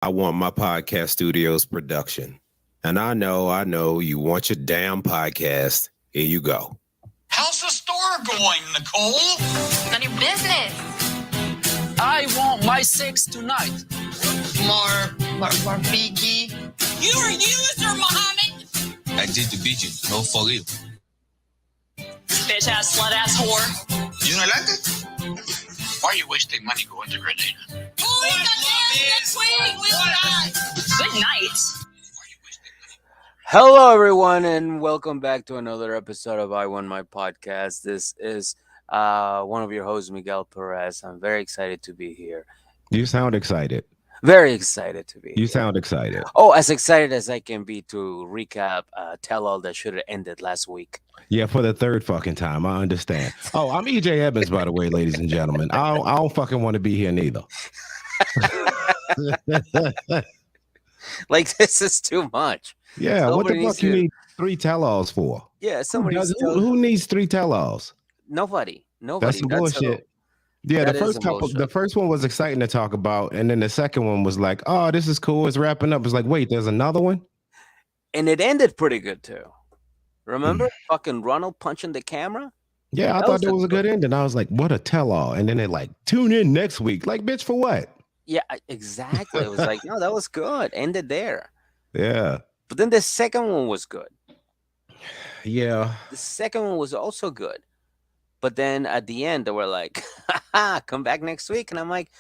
I want my podcast studio's production. And I know you want your damn podcast. Here you go. How's the store going, Nicole? None of your business. I want my sex tonight. More Biggie. You're a user, Muhammad. I did the beating, no for you. Bitch ass, slut ass whore. You don't like it? Why are you wasting money going to Grenada? Oh, we got next week. Good night. Hello, everyone, and welcome back to another episode of I Want My Podcast. This is one of your hosts, Miguel Perez. I'm very excited to be here. You sound excited. Very excited to be You here. sound excited. Oh, as excited as I can be to recap Tell All that should have ended last week. Yeah, for the third fucking time. I understand. Oh, I'm EJ Evans, by the way, ladies and gentlemen. I don't fucking want to be here neither. Like, this is too much. Yeah, what the Somebody fuck you need 3 tell-alls for? Yeah, somebody. Who needs 3 tell-alls? Nobody. That's some bullshit. Yeah, That the is first some couple, bullshit. the first one was exciting to talk about, and then the second one was like, "Oh, this is cool. It's wrapping up." It's like, wait, there's another one. And it ended pretty good, too. Remember? Fucking Ronald punching the camera? Yeah, I thought that was a good ending. I was like, "What a tell-all!" And then they're like, "Tune in next week." Like, bitch, for what? Yeah, exactly. It was like, no, that was good. Ended there. Yeah, But then the second one was good. yeah. The second one was also good. But then at the end, they were like, haha, come back next week. And I'm like,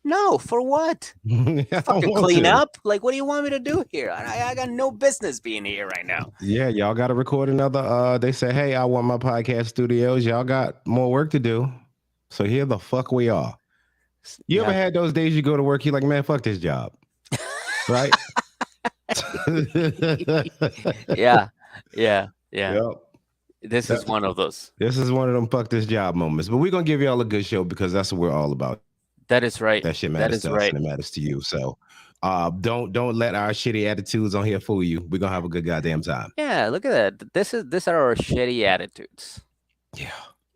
no, for what? I don't Fucking want clean to. up? Like, what do you want me to do here? I got no business being here right now. Yeah, y'all got to record another. They say, "Hey, I want my podcast studios. Y'all got more work to do." So here the fuck we are. You ever had those days you go to work, you're like, "Man, fuck this job," right? Yeah. Yep. This is one of those. This is one of them fuck this job moments. But we're gonna give y'all a good show because that's what we're all about. That is right. That shit That matters is to us right. and it matters to you. So don't let our shitty attitudes on here fool you. We're gonna have a good goddamn time. Yeah, look at that. These are our shitty attitudes. Yeah,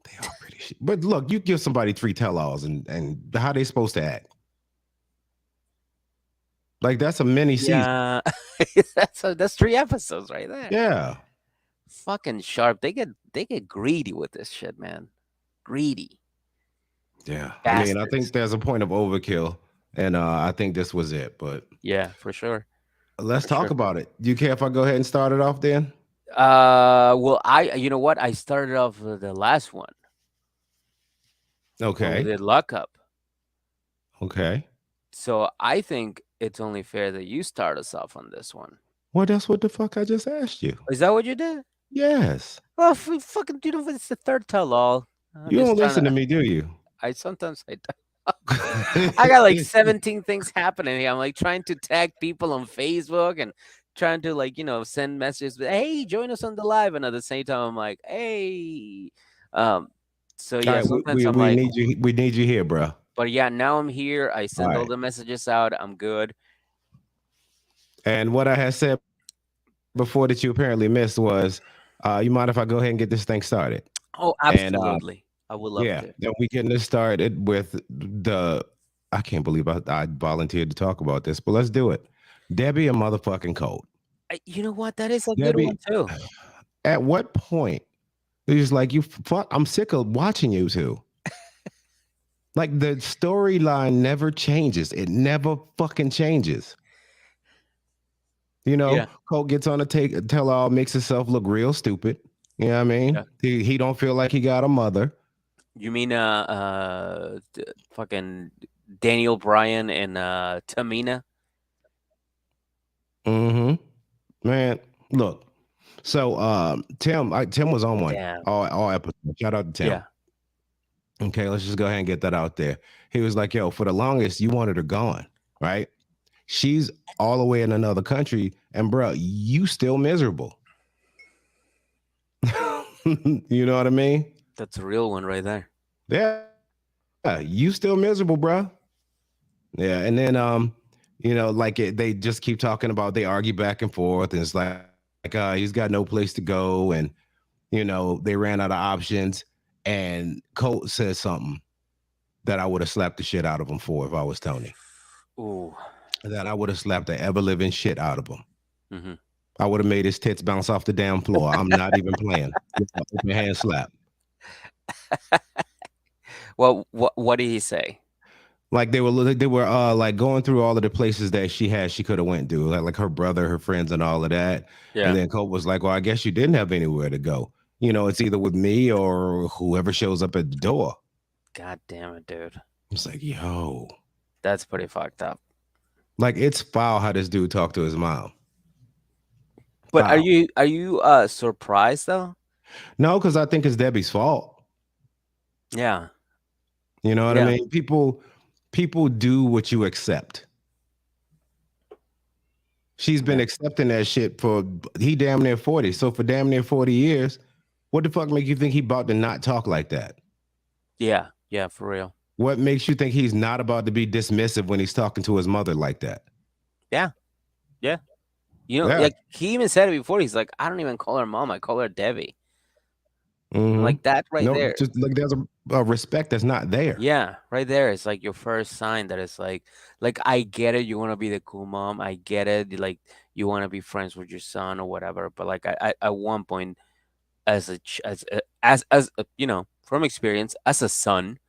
they are pretty shit. But look, you give somebody 3 tell-alls and how they supposed to act. Like that's a mini season. Yeah. That's 3 episodes right there. Yeah. Fucking sharp. They get greedy with this shit, man. Greedy. Yeah. I mean, I Bastards. think there's a point of overkill, and I think this was it. But Yeah, for sure. let's For talk sure. about it. Do you care if I go ahead and start it off then? Well, you know what? I started off with the last one. Okay. The lockup. Okay. So I think it's only fair that you start us off on this one. Well, that's what the fuck I just asked you. Is that what you did? Yes. Well, fucking, you know, it's the third tell-all. I'm You just don't trying listen to me, do you? I sometimes I don't. I got like 17 things happening here. I'm like trying to tag people on Facebook and trying to, like, you know, send messages. Hey, join us on the live, and at the same time, I'm like, hey. So yeah, All right, sometimes I'm we like, need you. We need you here, bro. but yeah, now I'm here. I send all right. the messages out. I'm good. And what I had said before that you apparently missed was, you mind if I go ahead and get this thing started? Oh, And, absolutely. I would love Yeah, to. then we getting this started with the. I can't believe I volunteered to talk about this, but let's do it. Debbie, a motherfucking cold. You know what? That is a good Debbie, one too. At what point he's like, "You fuck, I'm sick of watching you two." Like the storyline never changes. It never fucking changes. You know, Yeah. Colt gets on a tell all, makes himself look real stupid. You know what I mean? Yeah. He don't feel like he got a mother. You mean fucking Daniel Bryan and Tamina? Mm-hmm. Man, look. So Tim was on one Damn. all episodes. Shout out to Tim. Yeah. Okay, let's just go ahead and get that out there. He was like, "Yo, for the longest, you wanted her gone, right? She's all the way in another country, and bro, you still miserable." You know what I mean? That's a real one right there. Yeah, you still miserable, bro. Yeah, and then you know, like they just keep talking about, they argue back and forth, and it's like he's got no place to go, and you know they ran out of options. And Colt says something that I would have slapped the shit out of him for if I was Tony. Ooh. that I would have slapped the ever living shit out of him. Hmm. I would have made his tits bounce off the damn floor. I'm not even playing. With an open hand slap. Well, what did he say? Like they were like going through all of the places that she could have went to, like her brother, her friends, and all of that. Yeah. And then Colt was like, "Well, I guess you didn't have anywhere to go. You know, it's either with me or whoever shows up at the door." God damn it, dude. It's like, yo, That's pretty fucked up. like it's foul how this dude talked to his mom. But are Foul. you surprised though? No, because I think it's Debbie's fault. Yeah. You know what I Yeah. mean? People do what you accept. She's been Yeah. accepting that shit for he damn near 40. So for damn near 40 years, what the fuck make you think he about to not talk like that? Yeah. Yeah, for real. What makes you think he's not about to be dismissive when he's talking to his mother like that? Yeah. Yeah. You know, Yeah. like he even said it before. He's like, I don't even call her mom. I call her Debbie. Mhm. Like that right No, there. just like there's a respect that's not there. Yeah, right there. It's like your first sign that it's like I get it. You want to be the cool mom. I get it. Like you want to be friends with your son or whatever. But like I at one point, as a you know, from experience, as a son,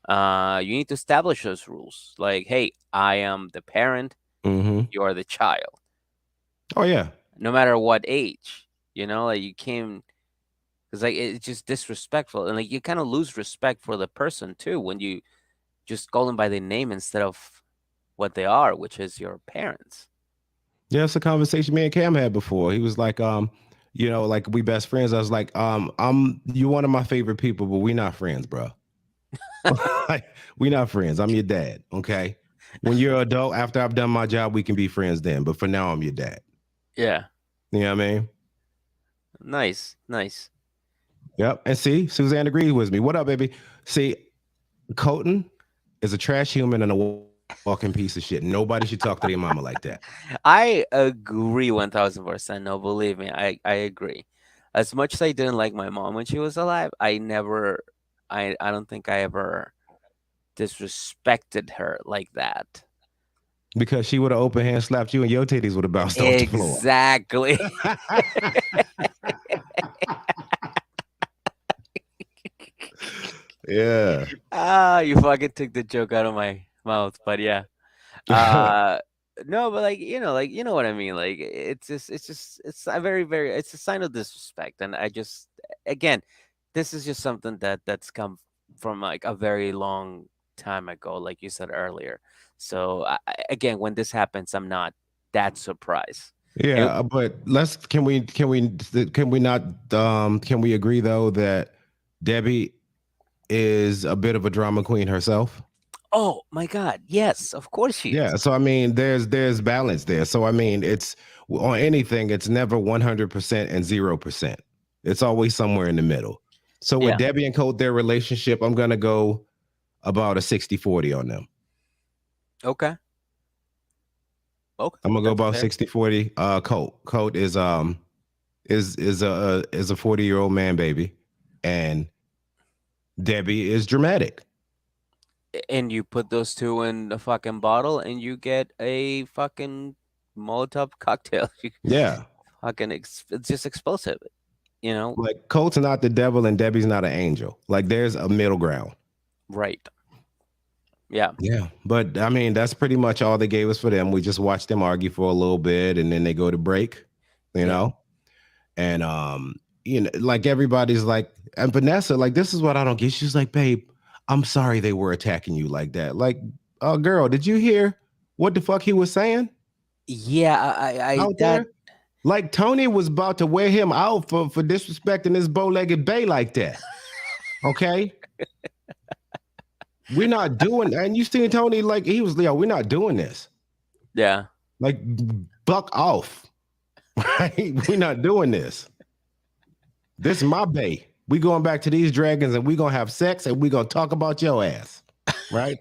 you need to establish those rules. Like, hey, I am the parent. Hmm. You are the child. Oh yeah. No matter what age, you know, like you can't. Because like it's just disrespectful, and like you kind of lose respect for the person too when you just call them by their name instead of what they are, which is your parents. Yeah, it's a conversation me and Cam had before. He was like, you know, like we best friends. I was like, I'm you one of my favorite people, but we not friends, bro. Like, we not friends. I'm your dad. Okay. When you're an adult, after I've done my job, we can be friends then. But for now, I'm your dad. Yeah, You know what I mean? nice, nice. Yep. And see, Suzanne agrees with me. What up, baby? See, Colton is a trash human and a walking piece of shit. Nobody should talk to their mama like that. I agree 1000%. No, believe me, I agree. As much as I didn't like my mom when she was alive, I never, I don't think I ever disrespected her like that. Because she would have open hand slapped you and your titties would have bounced off the floor. Exactly. Yeah. You fucking took the joke out of my mouth, but yeah. No, but like you know what I mean. Like it's a very it's a sign of disrespect, and I just again, this is just something that's come from like a very long time ago, like you said earlier. So again, when this happens, I'm not that surprised. And Yeah, but can we not can we agree though that Debbie is a bit of a drama queen herself? oh my God, yes, of course she Yeah, is. so I mean there's balance there. So I mean it's on anything it's never 100% and 0%. It's always somewhere in the middle. So with Yeah. Debbie and Colt, their relationship, I'm going to go about a 60-40 on them. Okay. Okay. I'm going to go That's about fair. 60-40. Colt is a 40-year-old man baby and Debbie is dramatic. And you put those two in a fucking bottle and you get a fucking Molotov cocktail. Yeah. It's just explosive, you know? Like Colt's not the devil and Debbie's not an angel. Like there's a middle ground. Right. Yeah. Yeah. But I mean, that's pretty much all they gave us for them. We just watched them argue for a little bit and then they go to break, you know? And you know, like everybody's like, and Vanessa, like, this is what I don't get. She's like, babe, I'm sorry they were attacking you like that. Like, oh girl, did you hear what the fuck he was saying? Yeah, Out there? Like Tony was about to wear him out for disrespecting this bow-legged bae like that. Okay. We're not doing, and you seen Tony like he was, we're not doing this. Yeah. Like, buck off. Right? We're not doing this. This is my bae. We going back to these dragons and we gonna have sex and we gonna talk about your ass. Right?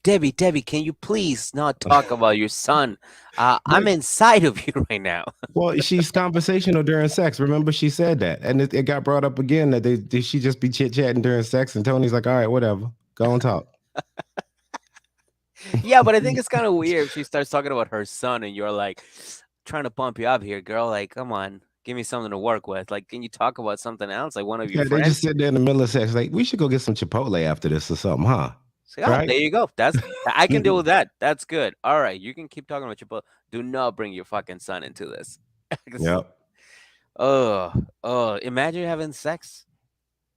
Debbie, can you please not talk about your son? I'm inside of you right now. Well, she's conversational during sex. Remember, she said that, and it got brought up again that she just be chit chatting during sex. And Tony's like, "All right, whatever, go and talk." Yeah, but I think it's kind of weird if she starts talking about her son and you're like trying to pump you up here, girl. Like, come on, give me something to work with. Like, can you talk about something else, like one of your Yeah, they just friends? sit there in the middle of sex, like we should go get some Chipotle after this or something, huh? Say, oh, Right? there you go. I can deal with that. That's good. All right, you can keep talking about your book. Do not bring your fucking son into this. 'Cause- Yep. oh, oh, imagine having sex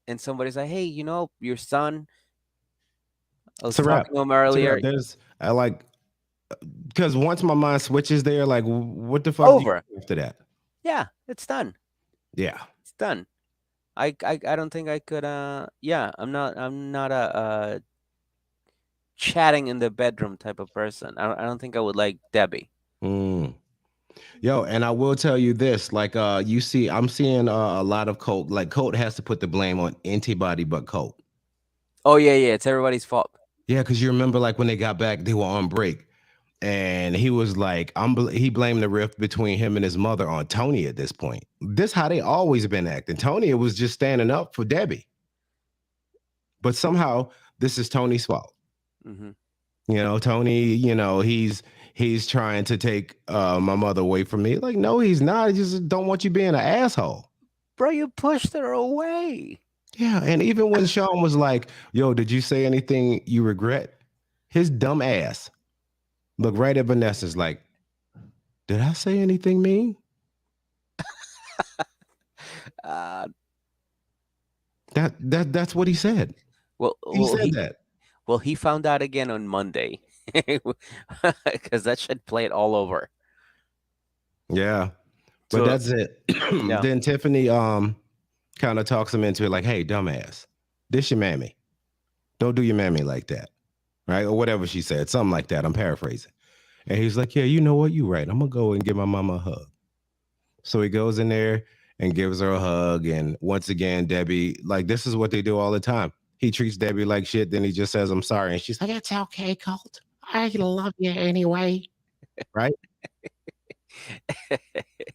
and somebody's like, hey, your son. I It's was a wrap. talking to him It's a earlier. wrap. I like because once my mind switches there, like what the fuck do you Over. do after that? Yeah, it's done. Yeah. It's done. I don't think I could. Yeah, I'm not a chatting in the bedroom type of person. I don't think I would like Debbie. Mm. Yo, and I will tell you this, like I'm seeing a lot of Colt, like Colt has to put the blame on anybody but Colt. Oh yeah, yeah. It's everybody's fault. Yeah, because you remember like when they got back, they were on break. And he was like, he blamed the rift between him and his mother on Tony at this point. This how they always been acting. Tony was just standing up for Debbie. But somehow this is Tony's fault. Hmm. Tony, he's trying to take my mother away from me. Like, no, he's not. I just don't want you being an asshole. Bro, you pushed her away. Yeah. And even when Sean was like, yo, did you say anything you regret? His dumb ass looked right at Vanessa's like, did I say anything mean? Uh, That's what he said. well, He well, said he that. well he found out again on Monday, because that should play it all over. Yeah. But So that's it. yeah, Then Tiffany kind of talks him into it like, hey, dumbass, this your mammy. Don't do your mammy like that. Right? Or whatever she said. Something like that. I'm paraphrasing. And he's like, yeah, you know what? You're right. I'm going to go and give my mama a hug. So he goes in there and gives her a hug. And once again, Debbie, like, this is what they do all the time. He treats Debbie like shit. Then he just says, I'm sorry. And she's like, it's okay, Colt. I love you anyway. Right?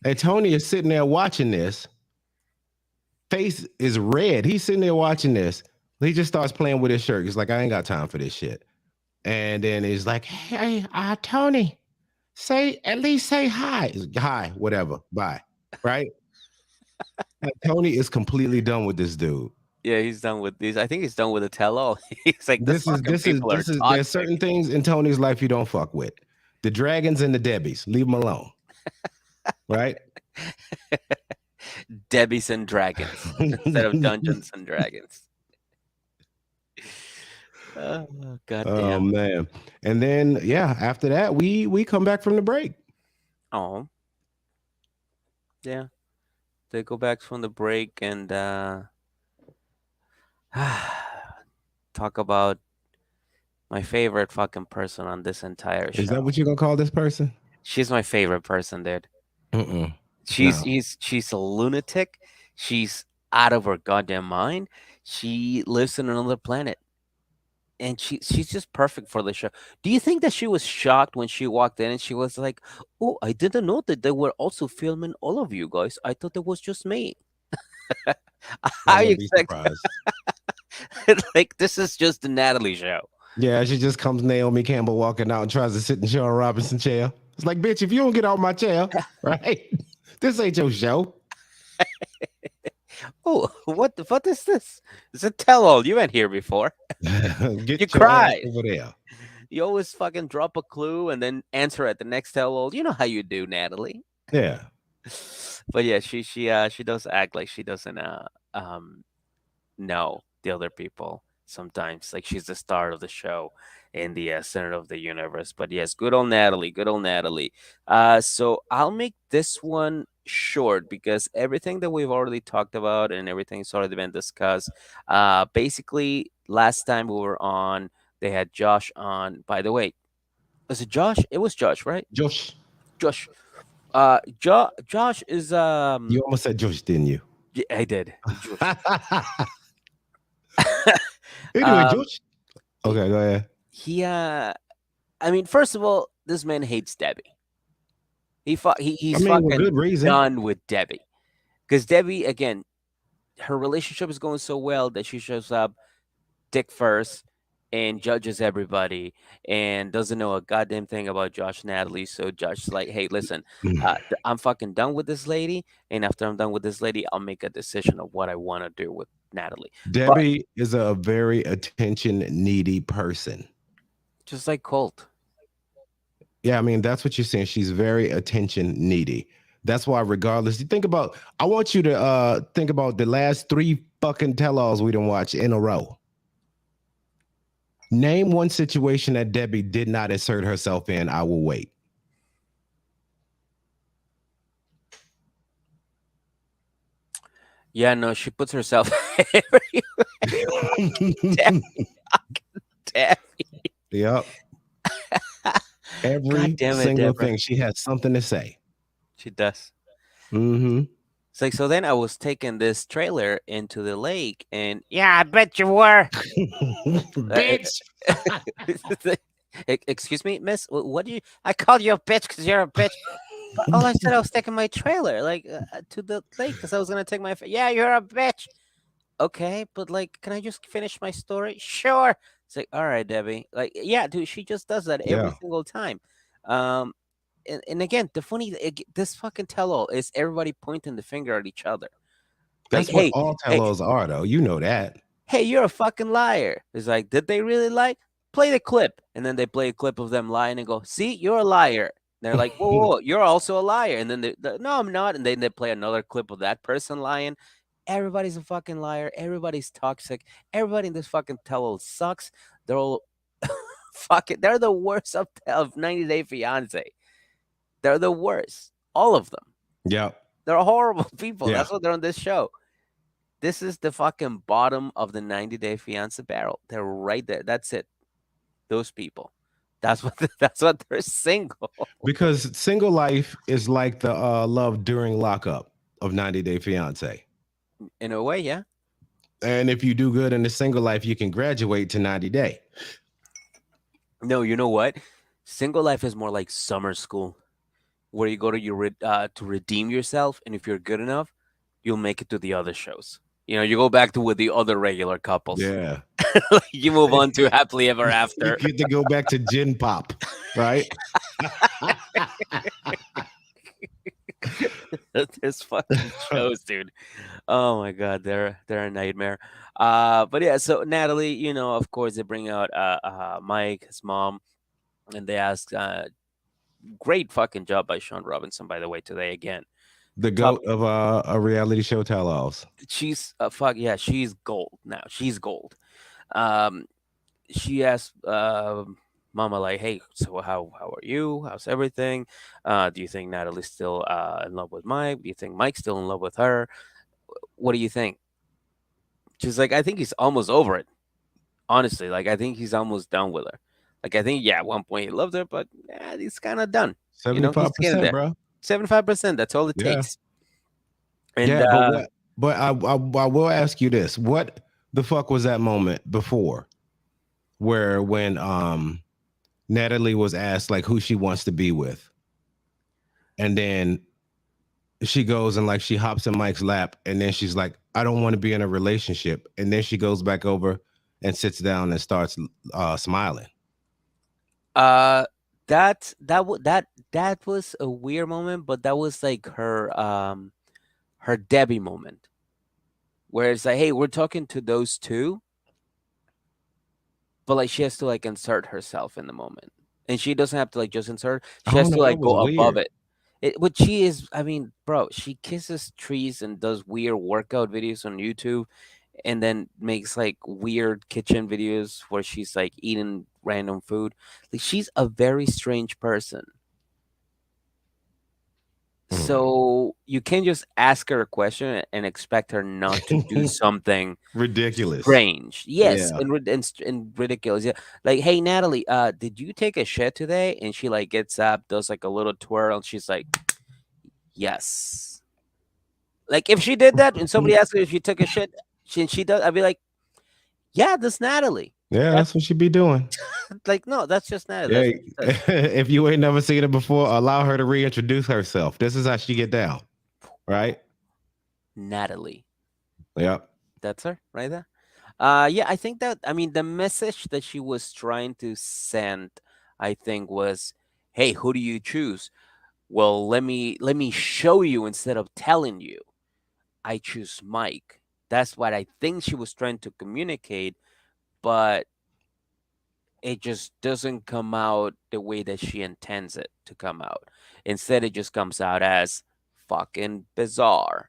And Tony is sitting there watching this. Face is red. He's sitting there watching this. He just starts playing with his shirt. He's like, I ain't got time for this shit. And then he's like, hey, Tony, at least say hi. Hi, whatever. Bye. Right? Like, Tony is completely done with this dude. yeah, he's done with these. I think he's done with the tell-all. He's like, this fucking people are There's toxic. certain things in Tony's life you don't fuck with. The dragons and the Debbies. Leave them alone. Right? Debbies and Dragons instead of Dungeons and Dragons. Oh Oh goddamn! man. And then after that, we come back from the break. Oh yeah, they go back from the break and talk about my favorite fucking person on this entire show. Is that what you're gonna call this person? She's my favorite person, dude. Mm-mm. She's No. she's a lunatic. She's out of her goddamn mind. She lives in another planet. And she's just perfect for the show. Do you think that she was shocked when she walked in and she was like, "Oh, I didn't know that they were also filming all of you guys. I thought it was just me." I How you wouldn't be expect? surprised. Like, this is just the Natalie show. Yeah, she just comes Naomi Campbell walking out and tries to sit in Sean Robinson chair. It's like, bitch, if you don't get out my chair, right? This ain't your show. Oh, what is this? It's a tell-all. You weren't here before. Get You your ass cried. over there. You always fucking drop a clue and then answer at the next tell-all. You know how you do, Natalie. Yeah. But yeah, she does act like she doesn't know the other people sometimes. Like, she's the star of the show in the center of the universe. But yes, good old Natalie, good old Natalie. So I'll make this one short because everything that we've already talked about and everything's already been discussed. Basically, last time we were on, they had Josh on. By the way, was it Josh? It was Josh, right? Josh. Josh. Josh is You almost said Josh, didn't you? yeah, I did. Anyway, Um, Josh. Okay, go ahead. He I mean, first of all, this man hates Debbie. He's With fucking good reason. done with Debbie. Because Debbie, again, her relationship is going so well that she shows up dick first and judges everybody and doesn't know a goddamn thing about Josh and Natalie. So Josh's like, hey, listen, I'm fucking done with this lady, and after I'm done with this lady, I'll make a decision of what I want to do with Natalie. But Debbie is a very attention needy person. just like Colt. Yeah, I mean, that's what you're saying. She's very attention needy. That's why, regardless, you think about, I want you to think about the last 3 fucking tell-alls we done watch in a row. Name one situation that Debbie did not insert herself in. I will wait. Yeah, no, she puts herself everywhere. Debbie. Yep. Every God damn it, single Deborah. thing. She has something to say. She does. Mm-hmm. It's like, so then I was taking this trailer into the lake, and yeah, I bet you were. Bitch. Excuse me, miss. What do you? I called you a bitch because you're a bitch. But all I said, I was taking my trailer to the lake because I was gonna take my. Yeah, you're a bitch. Okay, but like, can I just finish my story? Sure. It's like, all right, Debbie. Like, yeah, dude, she just does that every Yeah. single time. Um, and again, this fucking tell-all is everybody pointing the finger at each other. Like, That's what hey, all hey, tell-alls are, though. You know that. hey, you're a fucking liar. It's like, did they really lie? Play the clip. And then they play a clip of them lying and go, see, you're a liar. They're like, whoa, whoa, whoa, you're also a liar. And then no, I'm not. And then they play another clip of that person lying. Everybody's a fucking liar. Everybody's toxic. Everybody in this fucking tell sucks. They're all fucking, they're the worst of 90 Day Fiance. They're the worst. All of them. Yeah. They're horrible people. Yeah. That's what they're on this show. This is the fucking bottom of the 90 Day Fiance barrel. They're right there. That's it. Those people. That's what they're single. Because single life is like the love during lockup of 90 Day Fiance. In a way, yeah. And if you do good in the single life, you can graduate to 90 Day. No, you know what? Single life is more like summer school, where you go to redeem yourself, and if you're good enough, you'll make it to the other shows. You know, you go back to with the other regular couples. Yeah. You move on to happily ever You after. get to go back to Gin Pop, right? There's fucking shows, dude. Oh my god, they're a nightmare. But yeah, so Natalie, you know, of course, they bring out Mike, his mom, and they ask. Great fucking job by Sean Robinson, by the way, today again. The goat of a reality show tell-alls. She's she's gold now. She's gold. She asked Mama like, "Hey, so how are you? How's everything? Do you think Natalie's still in love with Mike? Do you think Mike's still in love with her? What do you think?" She's like, "I think he's almost over it. Honestly, like I think he's almost done with her. Like I think at one point he loved her, but he's kind of done. You know, he's getting 75%, there. bro. 75%. That's all it Yeah. takes." And Yeah, but I will ask you this. What the fuck was that moment before where when Natalie was asked like who she wants to be with? And then she goes and like she hops in Mike's lap and then she's like, I don't want to be in a relationship. And then she goes back over and sits down and starts smiling. that was a weird moment, but that was like her Debbie moment, where it's like, hey, we're talking to those two, but like she has to like insert herself in the moment, and she doesn't have to like just insert. She has to like go above it. But she is, I mean, bro, she kisses trees and does weird workout videos on YouTube, and then makes like weird kitchen videos where she's like eating random food. Like she's a very strange person. So you can't just ask her a question and expect her not to do something Ridiculous. strange. Yes, Yeah. and ridiculous. Yeah. Like, hey Natalie, did you take a shit today? And she like gets up, does like a little twirl, and she's like, yes. Like if she did that and somebody asked her if she took a shit, she does, I'd be like, yeah, that's Natalie. Yeah, that's what she be doing. Like, no, that's just Natalie. Yeah. That's what she does. If you ain't never seen her before, allow her to reintroduce herself. This is how she get down. Right? Natalie. Yep. That's her right there. Yeah, I think that, I mean, the message that she was trying to send, I think, was, "Hey, who do you choose? Well, let me show you instead of telling you. I choose Mike." That's what I think she was trying to communicate, but it just doesn't come out the way that she intends it to come out. Instead, it just comes out as fucking bizarre.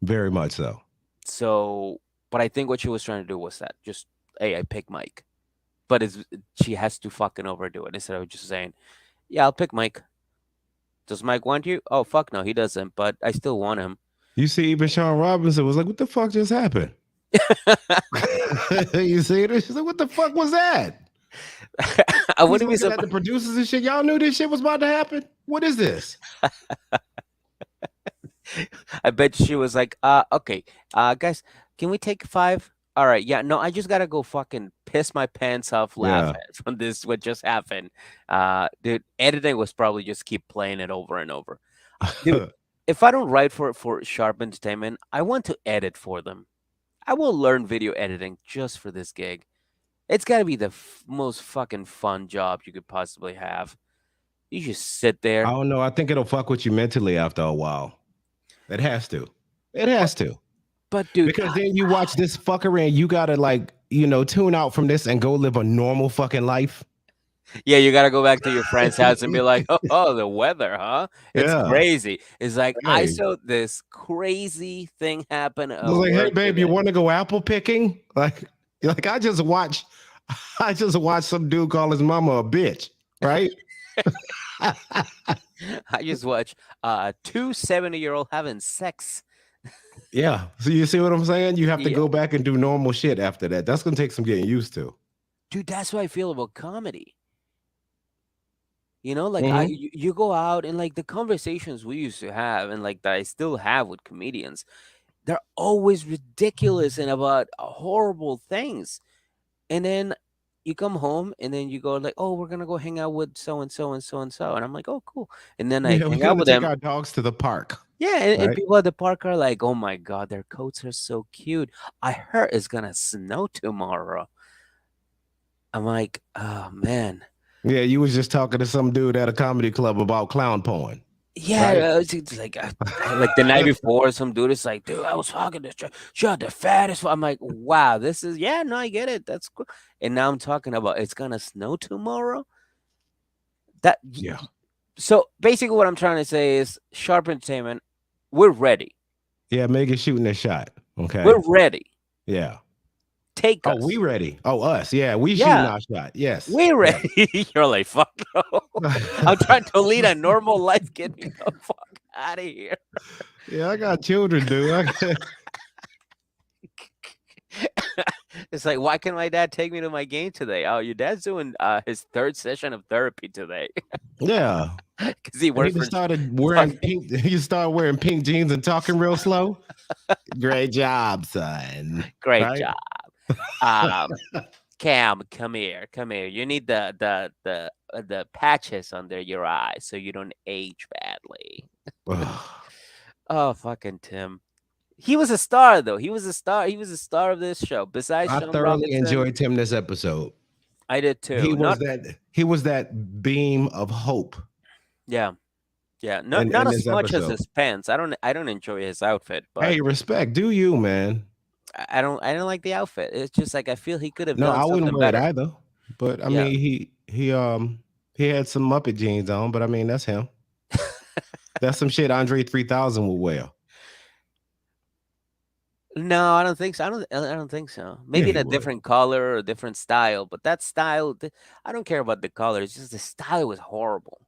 Very much so. So, but I think what she was trying to do was that, just, hey, I pick Mike. But she has to fucking overdo it instead of just saying, "Yeah, I'll pick Mike." Does Mike want you? Oh fuck no, he doesn't. But I still want him. You see, even Sean Robinson was like, "What the fuck just happened?" You see it? She's like, "What the fuck was that?" I He's wouldn't be looking at the surprised. producers and shit. Y'all knew this shit was about to happen. What is this? I bet she was like, okay, guys, can we take 5? All right, yeah, no, I just gotta go fucking piss my pants off Yeah. laughing from this what just happened. Dude, editing was probably just keep playing it over and over. Dude, if I don't write for Sharp Entertainment, I want to edit for them. I will learn video editing just for this gig. It's got to be the most fucking fun job you could possibly have. You just sit I there. don't know. I think it'll fuck with you mentally after a while. It has to. It has to. But dude, Because then you watch this fuckery and you gotta like, tune out from this and go live a normal fucking life. yeah, you got to go back to your friend's house and be like, "Oh, the weather, huh? It's Yeah. crazy." It's like, I Hey. saw this crazy thing happen I at was like, hey work babe, you today. want to go apple picking? Like I just watched some dude call his mama a bitch, right? I just watched two 70-year-old having sex. Yeah. So you see what I'm saying? You have to Yeah. go back and do normal shit after that. That's gonna take some getting used to. Dude, that's how I feel about comedy. Like Hmm. you go out and like the conversations we used to have and like that I still have with comedians, they're always ridiculous and about horrible things. And then you come home and then you go like, "Oh, we're gonna go hang out with so and so and so and so," and I'm like, "Oh, cool." And then I Yeah, we're hang out gonna with take them. our dogs to the park, Yeah, and right? people at the park are like, "Oh my god, their coats are so cute. I heard it's gonna snow tomorrow." I'm like, "Oh man." Yeah, you was just talking to some dude at a comedy club about clown porn, Yeah, right? it's like like the night before, some dude is like, "Dude, I was fucking this chick. She had the fattest." I'm like, "Wow, this is yeah, no, I get it. That's cool." And now I'm talking about it's gonna snow tomorrow. That Yeah. So basically, what I'm trying to say is, Sharp Entertainment, we're ready. Yeah, Megan's shooting a shot. Okay. We're ready. Yeah. Take Oh, we us. ready. Oh, us. Yeah, we shooting Yeah, our shot. Yes. we're Yes. ready. You're like, fuck no. I'm trying to lead a normal life. Get me the fuck out of here. Yeah, I got children, dude. It's like, why can't my dad take me to my game today? Oh, your dad's doing his third session of therapy today Yeah. because he He works for just started wearing fucking pink. He started wearing pink jeans and talking real slow. Great job, son. great Right? job. Um, Cam, come here, come here. You need the patches under your eyes so you don't age badly. Oh, fucking Tim. He was a star though. He was a star. He was a star of this show. Besides I Sean thoroughly Robinson, enjoyed him this episode. I did too. Not He was that beam of hope yeah, yeah. Not in as this much as episode. his pants. I don't enjoy his outfit, but Hey, respect. Do you, man? I don't like the outfit. It's just like I feel he could have No, done I wouldn't something wear it better. either. But I Yeah. mean, he had some Muppet jeans on, but I mean, that's him. That's some shit Andre 3000 would wear. No, I don't think so. I don't think so. Yeah, Maybe in he a would. different color or a different style, but that style, I don't care about the color. It's just the style was horrible.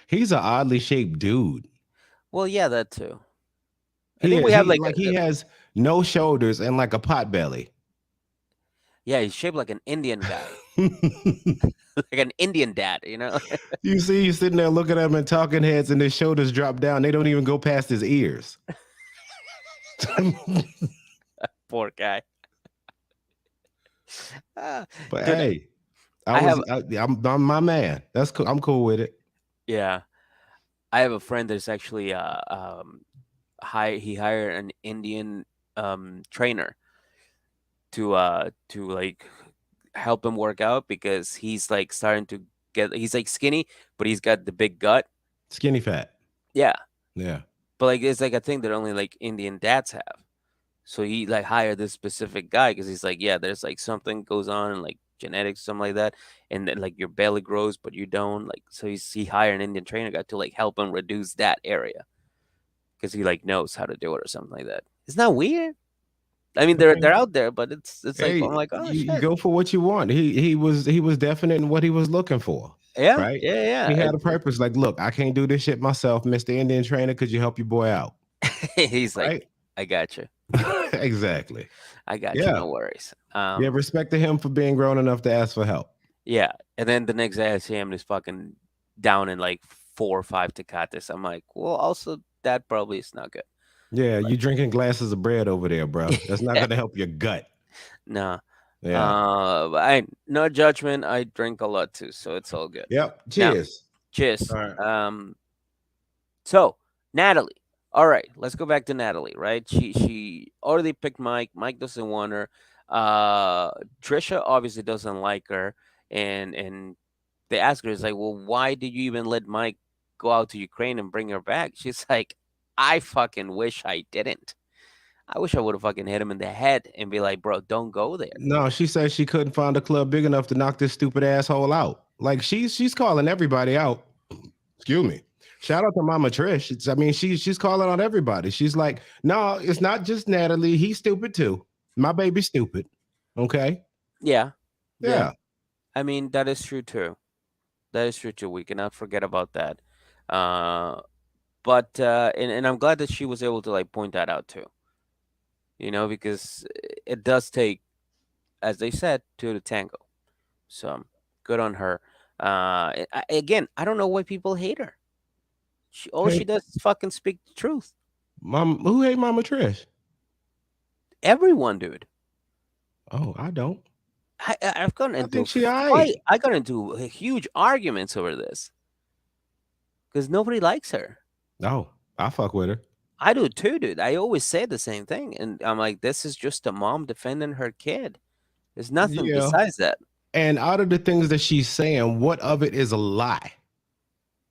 He's an oddly shaped dude. Well, yeah, that too. I He think we is. have He like like he has no shoulders and like a pot belly. yeah, he's shaped like an Indian guy, You like an Indian dad. see, he's sitting there looking at him and talking heads, and his shoulders drop down. They don't even go past his ears. Poor guy. Ah, But dude, hey, I have I'm my man. That's cool. I'm cool with it. yeah, I have a friend that's actually he hired an Indian trainer to like help him work out because he's like starting to he's like skinny, but he's got the big gut. Skinny fat. Yeah, Yeah. but like it's like a thing that only like Indian dads have. So he like hired this specific guy because he's like, yeah, there's like something goes on in like genetics, something like that, and then like your belly grows but you don't. Like so he hired an Indian trainer guy to like help him reduce that area because he like knows how to do it or something like that. Isn't that weird? I mean, they're out there, but it's like I'm Hey, like, oh you shit, go for what you want. He was definite in what he was looking for, yeah, right? yeah, He yeah. had a purpose. Like, look, I can't do this shit myself, Mr. Indian Trainer. Could you help your boy out? He's like, Right? I got you, Exactly. I got you, Yeah. no worries. Yeah. Respect to him for being grown enough to ask for help. Yeah, and then the next day I see him and he's fucking down in like 4 or 5 tecates. I'm like, well, also that probably is not good. Yeah, you drinking glasses of bread over there, bro. That's not Yeah, gonna help your gut. no, Yeah. but I no judgment. I drink a lot too, so it's all good. Yep. Now, Cheers. cheers. All right. So Natalie. All right, let's go back to Natalie. Right, she already picked Mike. Mike doesn't want her. Trisha obviously doesn't like her, and they ask her, it's like, well, why did you even let Mike go out to Ukraine and bring her back? She's like, I fucking wish I didn't. I wish I would have fucking hit him in the head and be like, bro, don't go there. No, she said she couldn't find a club big enough to knock this stupid asshole out. Like she's calling everybody out. Excuse me. Shout out to Mama Trish. I mean, she's calling out everybody. She's like, no, it's not just Natalie. He's stupid too. My baby's stupid. Okay. Yeah. Yeah. I mean, that is true too. That is true too. We cannot forget about that. But and I'm glad that she was able to like point that out too. Because it does take, as they said, two to tango. So good on her. Again, I don't know why people hate her. All she Hey, does is fucking speak the truth. Mom, who hate Mama Trish? Everyone, dude. Oh, I don't. I've gotten I into think she fight. aight. I got into huge arguments over this because nobody likes her. No, I fuck with her. I do too, dude. I always say the same thing, and I'm like, this is just a mom defending her kid. There's nothing Yeah. besides that. And out of the things that she's saying, what of it is a lie?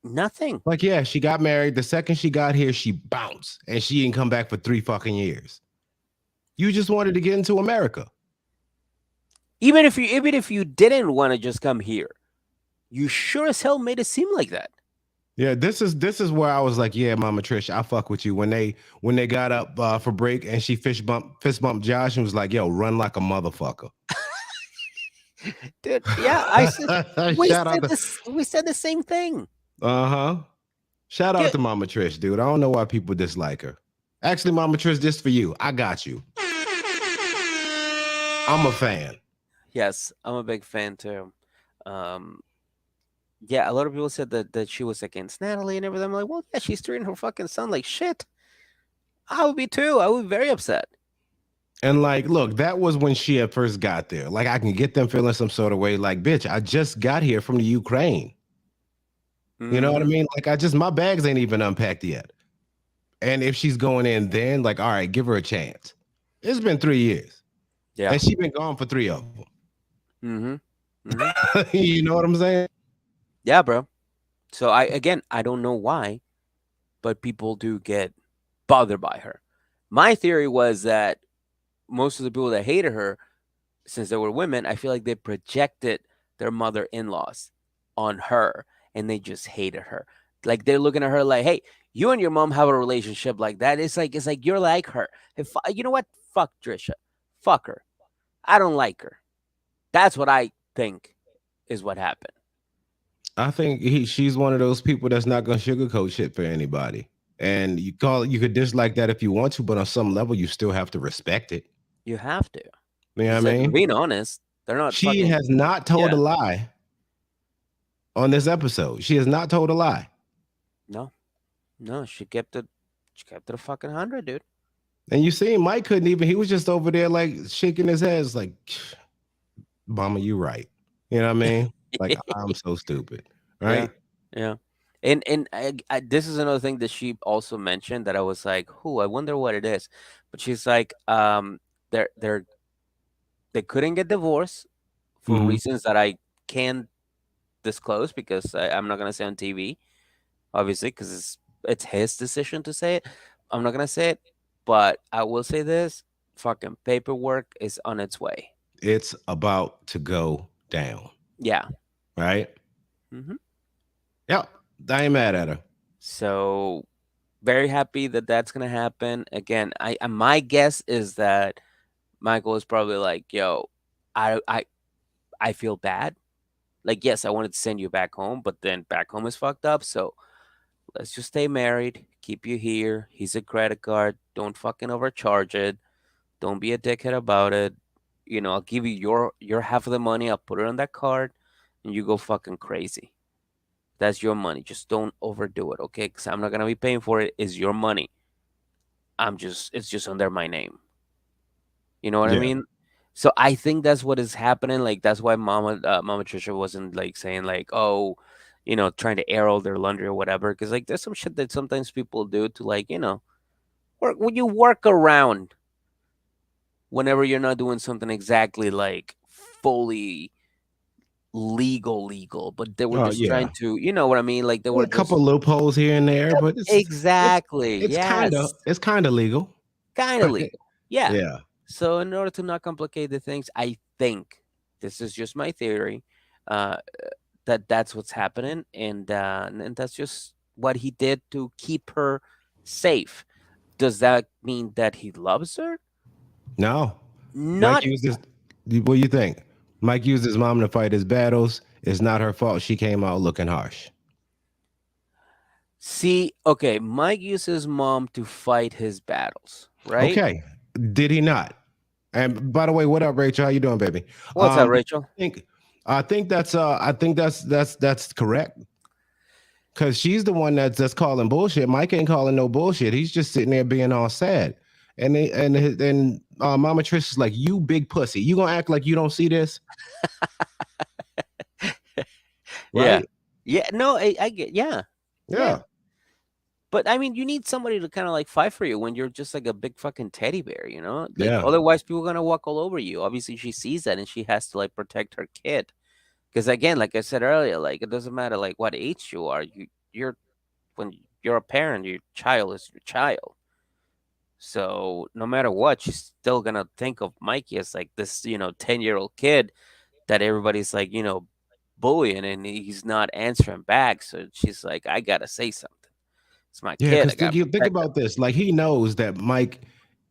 Nothing. Like, yeah, she got married. The second she got here, she bounced and she didn't come back for 3 fucking years. You just wanted to get into America. Even if you didn't want to just come here, you sure as hell made it seem like that. Yeah, this is where I was like, yeah, Mama Trish, I fuck with you. When they got up for break and she fist bumped Josh and was like, yo, run like a motherfucker. Dude, yeah, I said we Shout out said to this. We said the same thing. Shout out Dude, to Mama Trish, dude. I don't know why people dislike her. Actually, Mama Trish, this for you. I got you. I'm a fan. yes, I'm a big fan too. Yeah, a lot of people said that she was against Natalie and everything. I'm like, well, yeah, she's treating her fucking son like shit. I would be too. I would be very upset. And like, look, that was when she had first got there. Like, I can get them feeling some sort of way. Like, bitch, I just got here from the Ukraine. You know what I Mhm. mean? Like, my bags ain't even unpacked yet. And if she's going in, then like, all right, give her a chance. It's been 3 years, Yeah. and she's been gone for 3 of them. Mm-hmm. You know what I'm saying? Yeah, bro. So I don't know why, but people do get bothered by her. My theory was that most of the people that hated her, since they were women, I feel like they projected their mother-in-laws on her, and they just hated her. Like they're looking at her like, "Hey, you and your mom have a relationship like that. It's like you're like her. You know what? Fuck Trisha. Fuck her. I don't like her. That's what I think is what happened." I think she's one of those people that's not gonna sugarcoat shit for anybody. And you could dislike that if you want to, but on some level, you still have to respect it. You have to. You know what I It's like they're mean? being honest. They're not She fucking. has not told Yeah. a lie on this episode. She has not told a lie. No, she kept it. She kept it a fucking 100, dude. And you see, Mike couldn't even, he was just over there like shaking his head. It's like, Mama, you right. You know what I mean? Like, I'm so stupid. Right? Yeah. And this is another thing that she also mentioned that I was like, "Who? I wonder what it is." But she's like, they're They couldn't get divorced for Hmm. reasons that I can't disclose because I'm not gonna say on TV, obviously, because it's his decision to say it. I'm not gonna say it, but I will say this: fucking paperwork is on its way. It's about to go down, Yeah. right? Hmm. Yep. I ain't mad at her. So very happy that that's gonna happen. Again, my guess is that Michael is probably like, "Yo, I I I feel bad. Like, yes, I wanted to send you back home, but then back home is fucked up. So let's just stay married, keep you here. He's a credit card. Don't fucking overcharge it. Don't be a dickhead about it. I'll give you your half of the money. I'll put it on that card, and you go fucking crazy. That's your money. Just don't overdo it, okay? Because I'm not gonna be paying for it. It's your money. It's just under my name. You know what I Yeah. mean? So I think that's what is happening. Like that's why Mama Trisha wasn't like saying like, oh, trying to air all their laundry or whatever. Because like there's some shit that sometimes people do to like work when you work around whenever you're not doing something exactly like fully legal, but they were Oh just trying yeah. to, you know what I mean? Like they A were couple just loopholes here and there, but it's exactly it's kind of yes, it's kind of legal, kind of right? legal. Yeah. Yeah. So in order to not complicate the things, I think this is just my theory, uh, that that's what's happening, and that's just what he did to keep her safe. Does that mean that he loves her? No. Mike Not. used his. What do you think? Mike used his mom to fight his battles. It's not her fault. She came out looking harsh. See, okay, Mike used his mom to fight his battles, right? Okay. Did he not? And by the way, what up, Rachel? How you doing, baby? What's up, Rachel? think I think that's correct. Cause she's the one that's calling bullshit. Mike ain't calling no bullshit. He's just sitting there being all sad. And Mama Trish is like, "You big pussy. You gonna act like you don't see this, Yeah. right?" Yeah, no, I get, yeah. Yeah. Yeah, But I mean, you need somebody to kind of like fight for you when you're just like a big fucking teddy bear, you know? Like yeah, otherwise people are gonna walk all over you. Obviously she sees that and she has to like protect her kid. Because again, like I said earlier, like it doesn't matter like what age you are. You're when you're a parent, your child is your child. So no matter what, she's still gonna think of Mikey as like this, 10-year-old kid that everybody's like, bullying and he's not answering back. So she's like, I gotta say something. It's my yeah. kid. Because I gotta think protect about this. Like he knows that Mike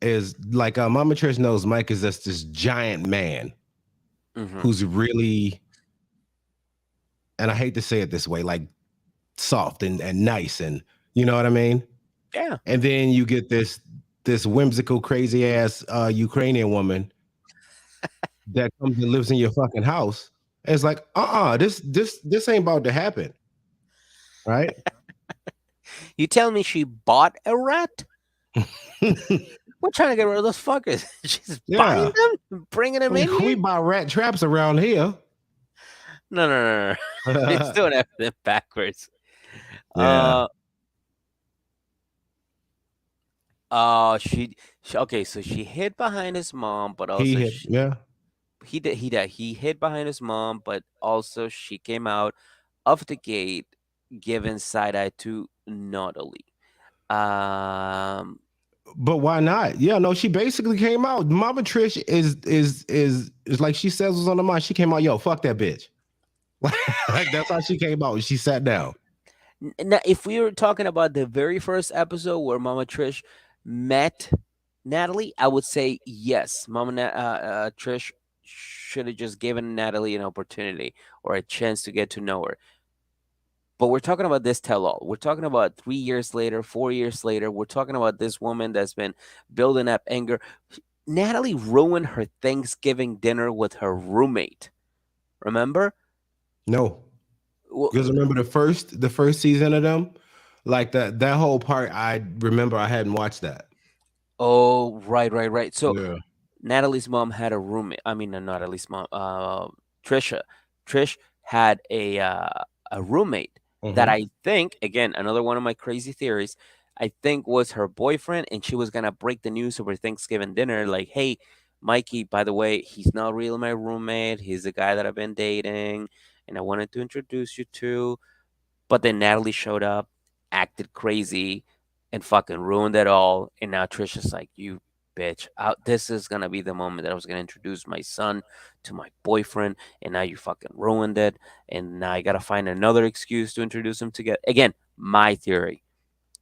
is like Mama Trish knows Mike is just this giant man him. who's really, and I hate to say it this way, like soft and nice, and you know what I mean. Yeah. And then you get this whimsical, crazy ass Ukrainian woman that comes and lives in your fucking house. And it's like, this ain't about to happen, right? You tell me she bought a rat? We're trying to get rid of those fuckers. She's buying Yeah, them, bringing them in we here. buy rat traps around here. No. It's doing everything backwards. Yeah, Uh, she okay. So she hid behind his mom, but he also hit. Yeah, he hid behind his mom, but also she came out of the gate, giving side eye to Natalie. Um, but why not? Yeah, no, she basically came out. Mama Trish is like she says was on the mind. She came out, yo, fuck that bitch. Like that's how she came out. She sat down. Now, if we were talking about the very first episode where Mama Trish met Natalie, I would say yes. Trish should have just given Natalie an opportunity or a chance to get to know her. But we're talking about this tell all. We're talking about 3 years later, 4 years later. We're talking about this woman that's been building up anger. Natalie ruined her Thanksgiving dinner with her roommate. Remember? No, Well, because remember the first season of them, like that whole part. I remember I hadn't watched that. oh, right. So Yeah. Natalie's mom had a roommate. I mean, not Natalie's mom. Trisha. Trish had a roommate that Hmm. I think, again, another one of my crazy theories. I think was her boyfriend, and she was gonna break the news over Thanksgiving dinner. Like, hey, Mikey, by the way, he's not really my roommate. He's the guy that I've been dating, and I wanted to introduce you to. But then Natalie showed up, acted crazy, and fucking ruined it all. And now Trisha's like, "You bitch, this is gonna be the moment that I was gonna introduce my son to my boyfriend, and now you fucking ruined it. And now I gotta find another excuse to introduce him together." Again, my theory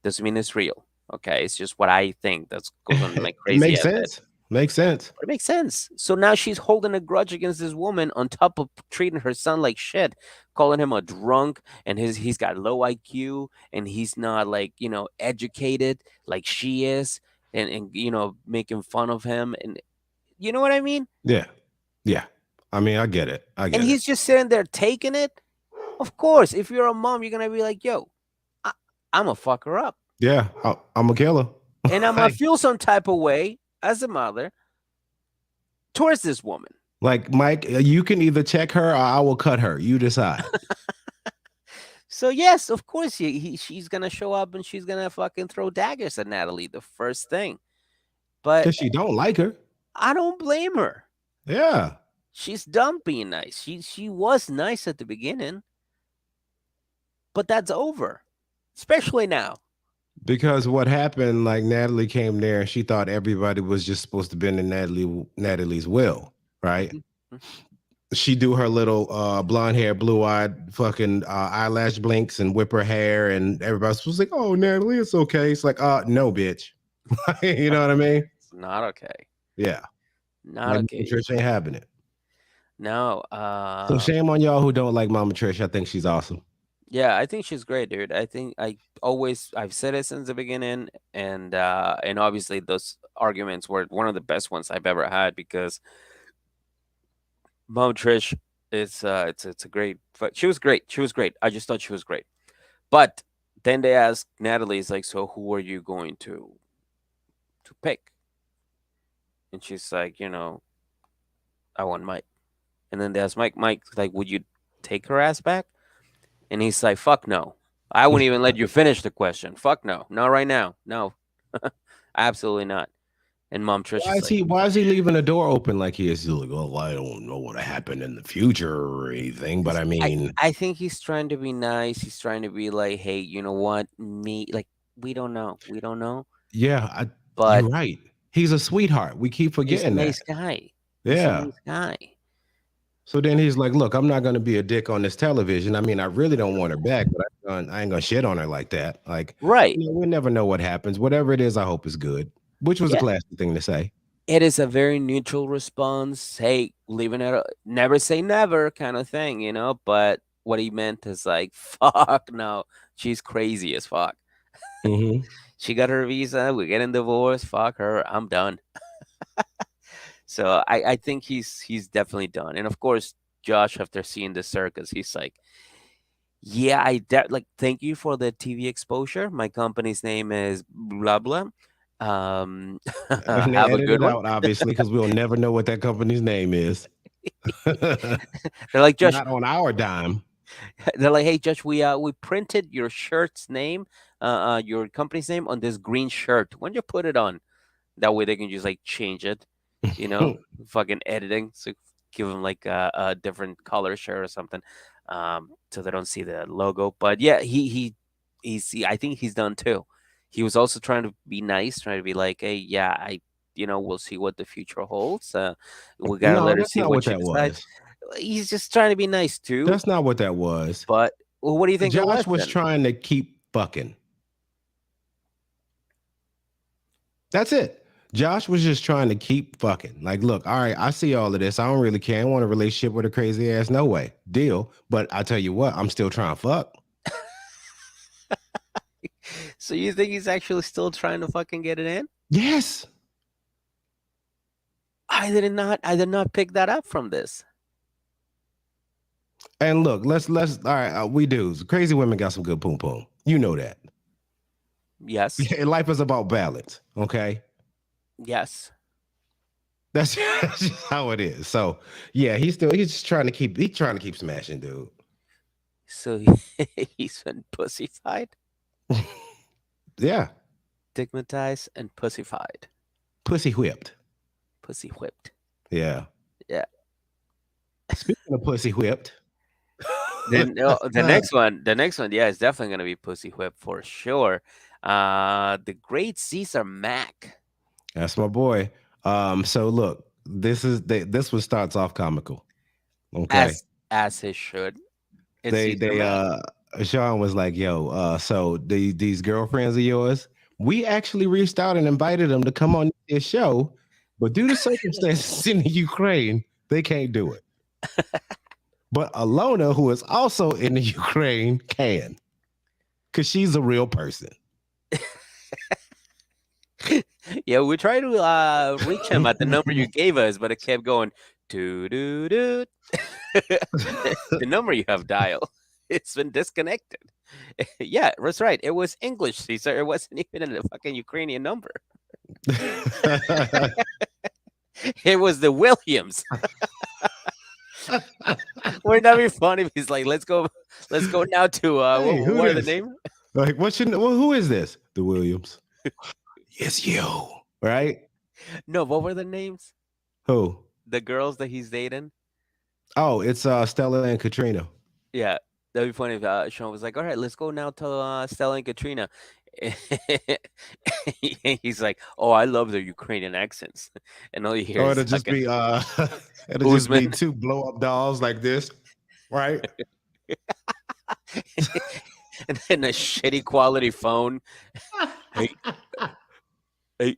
doesn't mean it's real. Okay, it's just what I think that's goes on in my It crazy makes ass head. sense. Makes sense. But it makes sense. So now she's holding a grudge against this woman on top of treating her son like shit, calling him a drunk, and he's got low IQ, and he's not like, educated like she is, and making fun of him, and you know what I mean? Yeah. Yeah. I mean, I get it. I And get it. he's just sitting there taking it. Of course, if you're a mom, you're gonna be like, "Yo, I, I'm gonna fuck her up, Yeah. I'm a killer. and I'm gonna like, feel some type of way as a mother towards this woman." like, Mike, you can either check her or I will cut her. You decide. So yes, of course, she's gonna show up and she's gonna fucking throw daggers at Natalie the first thing. But Because she don't like her. I don't blame her. Yeah. She's done being nice. She was nice at the beginning, but that's over, especially now. Because what happened, like Natalie came there and she thought everybody was just supposed to bend in Natalie's will, right? Mhm. She do her little blonde hair, blue eyed fucking eyelash blinks and whip her hair, and everybody's supposed to like, oh, Natalie, it's okay. It's like, no, bitch. You know what I mean? It's not okay. Yeah. Not Like okay. Trish ain't having it. No. So shame on y'all who don't like Mama Trish. I think she's awesome. Yeah, I think she's great, dude. I think I've said it since the beginning, and obviously those arguments were one of the best ones I've ever had because Mom Trish it's a great she was great. She was great. I just thought she was great. But then they asked Natalie, it's like, so who are you going to pick? And she's like, I want Mike. And then they asked Mike, like, would you take her ass back? And he's like, fuck no. I wouldn't even let you finish the question. Fuck no. Not right now. No. Absolutely not. And Mom Trish Why is is like, he leaving the door open like he is? He's like, oh, I don't know what happened in the future or anything, but I I, mean, I think he's trying to be nice. He's trying to be like, hey, you know what? Like, we don't know. We don't know. yeah, But you're right. He's a sweetheart. We keep he's a forgetting that. nice guy. He's a Yeah. nice guy. So then he's like, look, I'm not going to be a dick on this television. I mean, I really don't want her back, but I ain't going to shit on her like that. Like, Right. we'll never know what happens. Whatever it is, I hope it's good, which was a Yeah. classy thing to say. It is a very neutral response. Hey, leaving it, never say never kind of thing, But what he meant is like, fuck no. She's crazy as fuck. Hmm. She got her visa. We're getting divorced. Fuck her. I'm done. So I think he's definitely done. And of course, Josh, after seeing the circus, he's like, yeah, like thank you for the TV exposure. My company's name is blah blah. And they Have a edit good it one. out, obviously, because we'll never know what that company's name is. They're like, Josh, Not on our dime. they're like, hey, Josh, we printed your shirt's name, your company's name on this green shirt. When you put it on, that way they can just like change it, you know, fucking editing. So give them like a different color shirt or something, so they don't see the logo. But yeah, I think he's done too. He was also trying to be nice, trying to be like, hey, yeah, we'll see what the future holds. We gotta No, let her that's see not what what she that decides. was. He's just trying to be nice too. That's not what that was. But well, what do you think it was Josh was then? trying to keep fucking. That's it. Josh was just trying to keep fucking. Like, look, all right, I see all of this. I don't really care. I want a relationship with a crazy ass. No way. Deal. But I tell you what, I'm still trying to fuck. So you think he's actually still trying to fucking get it in? Yes. I did not pick that up from this. And look, let's all right, we do. Crazy women got some good poom poom. You know that. Yes. Life is about balance. Okay. Yes. That's just how it is. So yeah, he's just trying to keep smashing, dude. So he's been pussified, Yeah. stigmatized, and pussified. Pussy whipped. Pussy whipped. Yeah. Yeah. Speaking of pussy whipped, Then the next one, yeah, it's definitely gonna be pussy whip for sure. The great Caesar Mac. that's my boy. So look, this one starts off comical. Okay. As he should. It's They Caesar they Mac. Sean was like, yo, so these girlfriends of yours, we actually reached out and invited them to come on this show, but due to circumstances in the Ukraine, they can't do it. But Alona, who is also in the Ukraine, can. Because she's a real person. Yeah, we tried to reach him at the number you gave us, but it kept going doo doo doo. The number you have dialed, it's been disconnected. Yeah, that's right. It was English, Caesar. It wasn't even a fucking Ukrainian number. It was the Williams. Wouldn't that be funny if he's like, let's go now to Hey, who what are the this? name? Like, who is this? The Williams. Yes, you. Right? No, what were the names? Who? The girls that he's dating? Oh, it's Stella and Katrina. Yeah, that'd be funny if Sean was like, "All right, let's go now to Stella and Katrina." He's like, "Oh, I love their Ukrainian accents," and all you hear Or is it'll just fucking be it'll just be Usman. two blow up dolls like this, right? And then a shitty quality phone. Hey,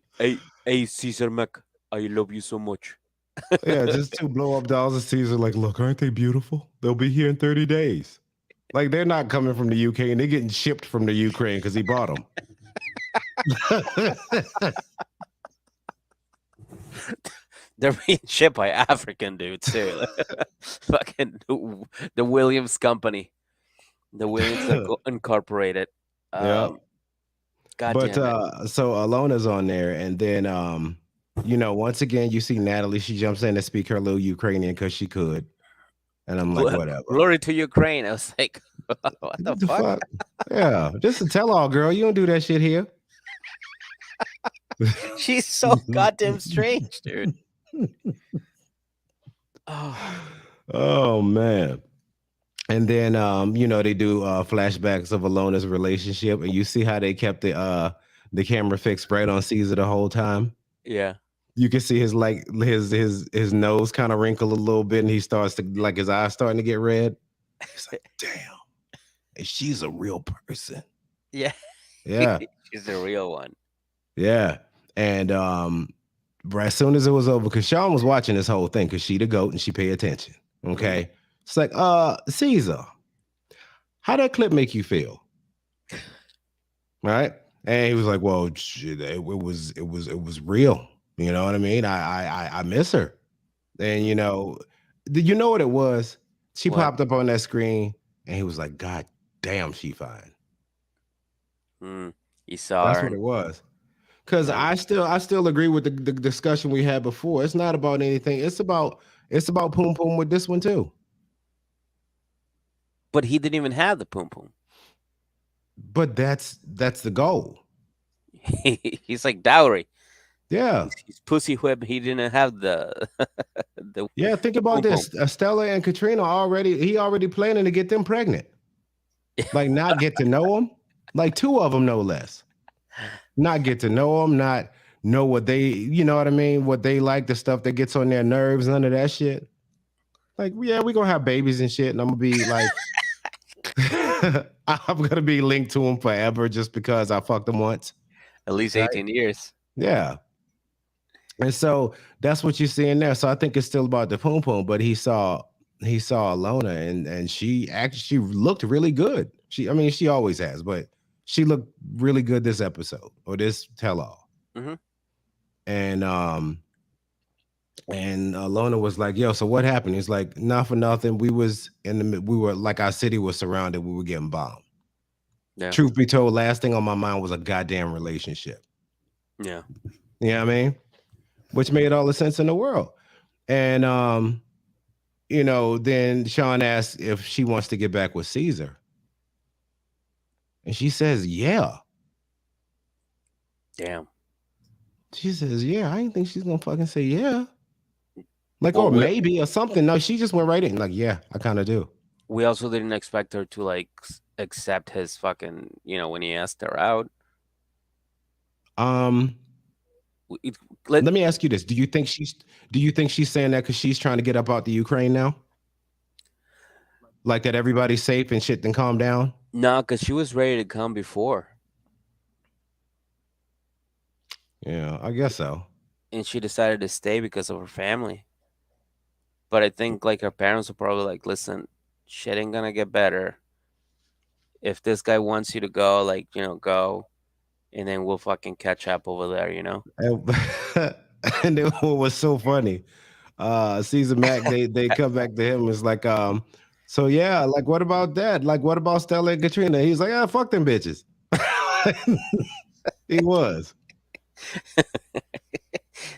hey, Caesar Mac, I love you so much. Yeah, just two blow up dolls. And Caesar like, look, aren't they beautiful? They'll be here in 30 days. Like they're not coming from the UK and they're getting shipped from the Ukraine because he bought them. They're being shipped by African dudes too. Fucking the Williams Company, the Williams Incorporated. Yeah. God But damn it. so Alona's on there, and then once again you see Natalie. She jumps in to speak her little Ukrainian because she could, and I'm like, whatever. Glory to Ukraine. I was like, what the fuck? Yeah, just a tell all, girl. You don't do that shit here. She's so goddamn strange, dude. Oh man. And then they do flashbacks of Alona's relationship, and you see how they kept the camera fixed right on Caesar the whole time. Yeah. You can see his his nose kind of wrinkle a little bit, and he starts to like his eyes starting to get red. He's like, damn, and she's a real person. Yeah. Yeah. She's the real one. Yeah. And as soon as it was over, because Sean was watching this whole thing, because she the goat and she pay attention. Okay. It's like, Caesar, how that clip make you feel? Right? And he was like, well, shit, it was real. You know what I mean? I miss her. And did you know what it was? She popped up on that screen and he was like, God damn, she fine. You saw That's her. what it was. Because I still agree with the discussion we had before. It's not about anything. It's about poom poom with this one too. But he didn't even have the poom poom. But that's the goal. He's like dowry. Yeah. He's pussy whip. He didn't have the Yeah, think about this. Stella and Katrina he already planning to get them pregnant. Like not get to know them. Like two of them, no less. Not get to know them, not know what they, you know what I mean? What they like, the stuff that gets on their nerves, none of that shit. Like, yeah, we're going to have babies and shit. And I'm going to be like, I'm going to be linked to them forever just because I fucked them once. At least 18 years. Yeah. And so that's what you're seeing there. So I think it's still about the poom poom, but he saw Alona and she looked really good. She always has, but she looked really good this episode or this tell-all. Mm-hmm. And Alona was like, yo, so what happened? He's like, not for nothing. We were like, our city was surrounded. We were getting bombed. Yeah. Truth be told, last thing on my mind was a goddamn relationship. Yeah. You know what I mean? Which made all the sense in the world. And, then Sean asked if she wants to get back with Caesar. And she says, yeah. Damn. She says, "Yeah, I didn't think she's gonna fucking say yeah, like Well, or maybe or something." No, she just went right in, like, "Yeah, I kind of do." we also didn't expect her to like accept his fucking, when he asked her out. Um, It, let Let me ask you this: Do you think she's saying that because she's trying to get up out the Ukraine now, like that everybody's safe and shit? Then calm down. No, because she was ready to come before, Yeah, I guess so. and she decided to stay because of her family. But I think like her parents were probably like, "Listen, shit ain't gonna get better. If this guy wants you to go, like, go, and then we'll fucking catch up over there." And, and then what was so funny? Caesar Mac, they come back to him. It's like, so yeah, like what about that? Like what about Stella and Katrina? He's like, ah, fuck them bitches. He was.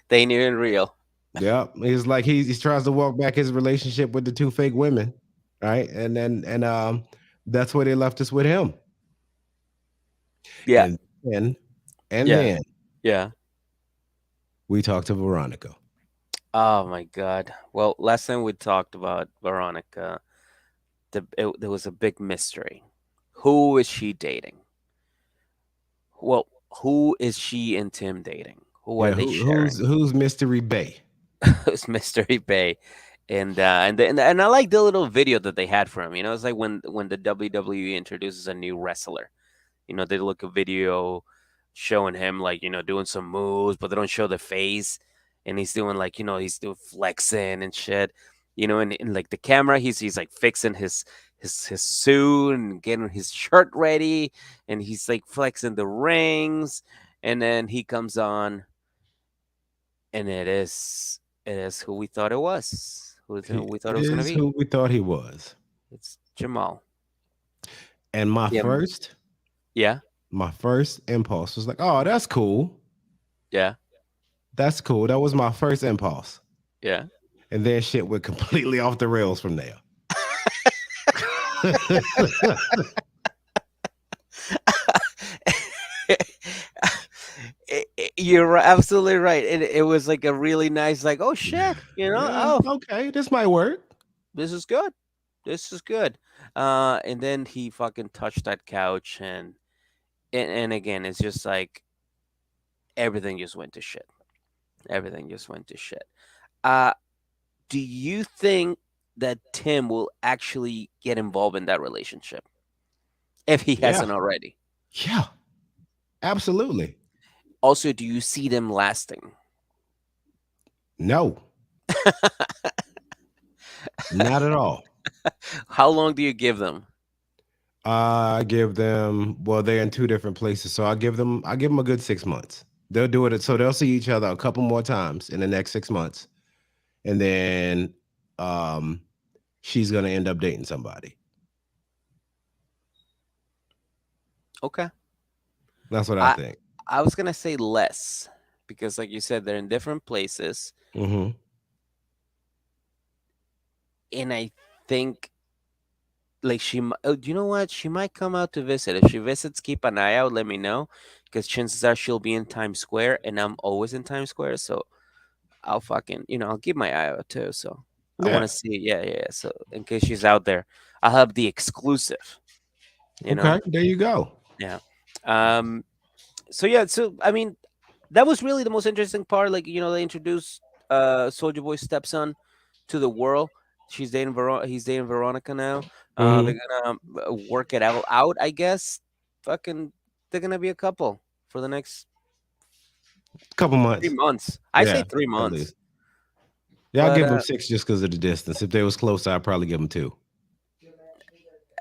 They ain't even real. Yeah. He's like he tries to walk back his relationship with the two fake women. Right. And that's where they left us with him. Yeah, And then and yeah, then yeah. we talked to Veronica. Oh my God. Well, last time we talked about Veronica, there was a big mystery. Who is she dating? Well, who is she and Tim dating? Who are Yeah, they sharing? who's Mystery Bay? It's Mystery Bay, and I like the little video that they had for him. It's like when the WWE introduces a new wrestler. They look a video showing him like doing some moves, but they don't show the face, and he's doing like he's doing flexing and shit. And like the camera, he's like fixing his suit and getting his shirt ready, and he's like flexing the rings, and then he comes on, and it is who we thought it was, who He we thought it was gonna is be. who we thought he was. It's Jamal. And Yeah, yeah, my first impulse was like, oh, that's cool. yeah, That's cool. That was my first impulse. yeah. And then shit went completely off the rails from there. You're absolutely right. It was like a really nice, like, oh shit, Yeah, oh, okay, this might work. this is good. This is good. And then he fucking touched that couch, and again, it's just like everything just went to shit. Everything just went to shit. Uh, do you think that Tim will actually get involved in that relationship if he Yeah, hasn't already? yeah, absolutely. Also, do you see them lasting? No, not at all. How long do you give them? I give them, well, they're in two different places, so I give them a good 6 months. They'll do it, so they'll see each other a couple more times in the next 6 months, and then um, she's gonna end up dating somebody. Okay. That's what I I think. I was gonna say less because, like you said, they're in different places, Hmm. and I think like you know what? She might come out to visit. If she visits, keep an eye out. Let me know, because chances are she'll be in Times Square, and I'm always in Times Square, so I'll fucking I'll keep my eye out too. So I want Yeah. to see, yeah, yeah, yeah. So in case she's out there, I'll have the exclusive. You know, Okay. There you go. yeah. Um. So yeah. So I mean, that was really the most interesting part. Like they introduced Soldier Boy's stepson to the world. He's dating Veronica now. They're Hmm. gonna work it out. I guess. Fucking, they're gonna be a couple for the next Couple 3 months. months. I say Yeah, three at months, least. Yeah, I'll but give them six just because of the distance. If they was closer, I'd probably give them two.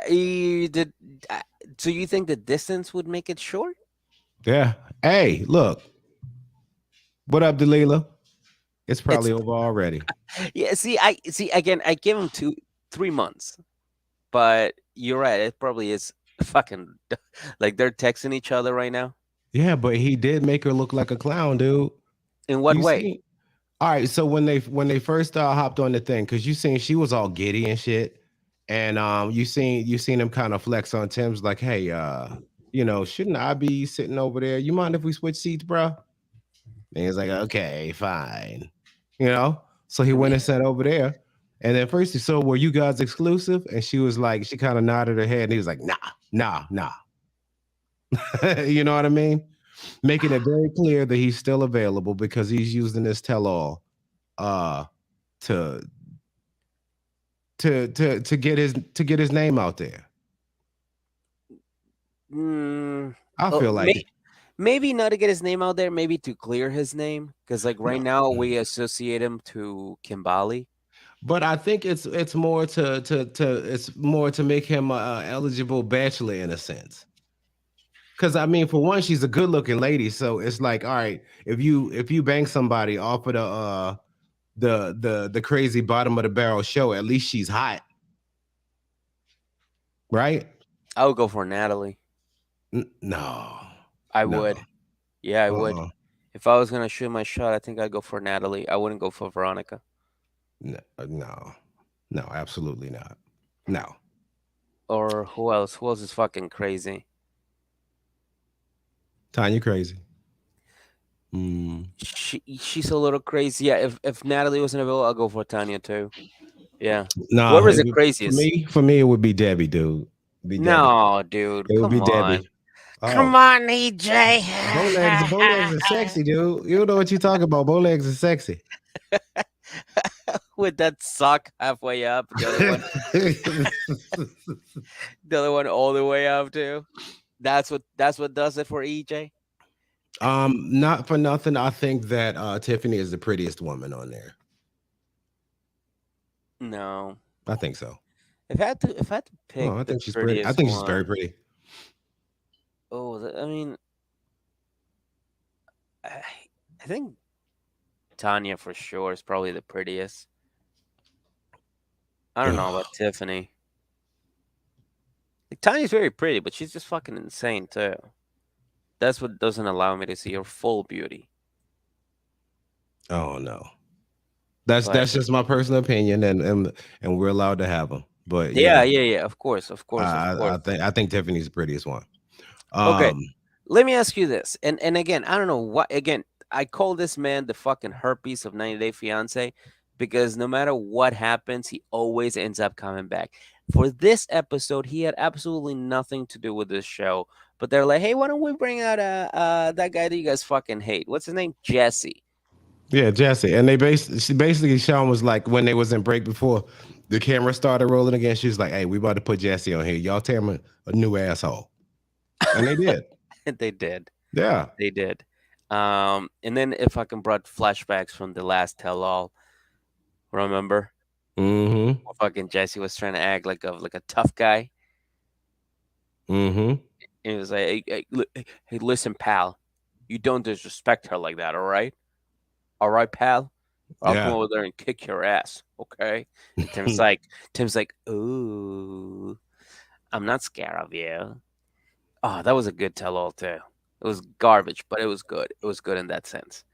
did. uh, So you think the distance would make it short? Yeah. Hey, look. What up, Delila? It's It's probably over already. yeah. See again. I give him 3 months, but you're right. It probably is fucking like they're texting each other right now. Yeah, but he did make her look like a clown, dude. In what You way? see? All right, so when they first hopped on the thing, because you seen she was all giddy and shit, and you seen him kind of flex on Tim's like, hey, shouldn't I be sitting over there? You mind if we switch seats, bro? And he's like, okay, fine. You know? So he went and sat over there. And then first he said, were you guys exclusive? And she was like, she kind of nodded her head and he was like, nah, nah, nah. You know what I mean? Making it very clear that he's still available because he's using this tell all uh to to get his name out there. Mm, I oh, feel like it. maybe not to get his name out there, maybe to clear his name, because like right No. now we associate him to Kimbali. But I think it's more to it's more to make him a eligible bachelor in a sense. Because I mean, for one, she's a good looking lady, so it's like, all right, if you bang somebody off of the crazy bottom of the barrel show, at least she's hot, right? I would go for Natalie. No, I no, would. Yeah, I would. uh-uh. If I was gonna shoot my shot, I think I'd go for Natalie. I wouldn't go for Veronica. No, no, no, absolutely not. No, Or who else? Who else is fucking crazy? Tanya crazy. Mm. She's a little crazy. Yeah, if Natalie wasn't available, I'll go for Tanya too. Yeah. Nah, Whoever's the craziest. for me, it would be Debbie, dude. Be Debbie. No, dude, It would be come on. Debbie. Come Oh, on, EJ. Bowlegs is sexy, dude. You don't know what you talking about. Bowlegs is sexy. With that sock halfway up, the other one all the way up too. That's what does it for EJ. Not for nothing. I think that Tiffany is the prettiest woman on there. No. I think so. If I had to Oh, pick I the think she's pretty. I prettiest think she's very one, pretty. I mean, I, I think Tanya for sure is probably the prettiest. I don't know Ugh. about Tiffany. Like, Tanya's very pretty, but she's just fucking insane too. That's what doesn't allow me to see her full beauty. Oh no. That's But just my personal opinion, and we're allowed to have them. But yeah, yeah, yeah, yeah. Of course, of course, of course. I think Tiffany's the prettiest one. Okay, Um, let me ask you this, and again, I don't know what. Again, I call this man the fucking herpes of 90 Day Fiance because no matter what happens, he always ends up coming back. For this episode, he had absolutely nothing to do with this show, but they're like, "Hey, why don't we bring out that guy that you guys fucking hate? What's his name? Jesse." yeah, Jesse, and she basically Sean was like when they was in break before the camera started rolling again. She was like, "Hey, we about to put Jesse on here. Y'all tell him a new asshole," and they did. They did. Yeah. They did. And then if I can brought flashbacks from the last tell all, remember? Mm-hmm. Fucking Jesse was trying to act like a tough guy. Mm-hmm. And he was like, hey, listen, pal, you don't disrespect her like that, all right, pal. I'll come Yeah. over there and kick your ass, okay? And Tim's like, ooh, I'm not scared of you. Oh, that was a good tell all too. It was garbage, but it was good. It was good in that sense.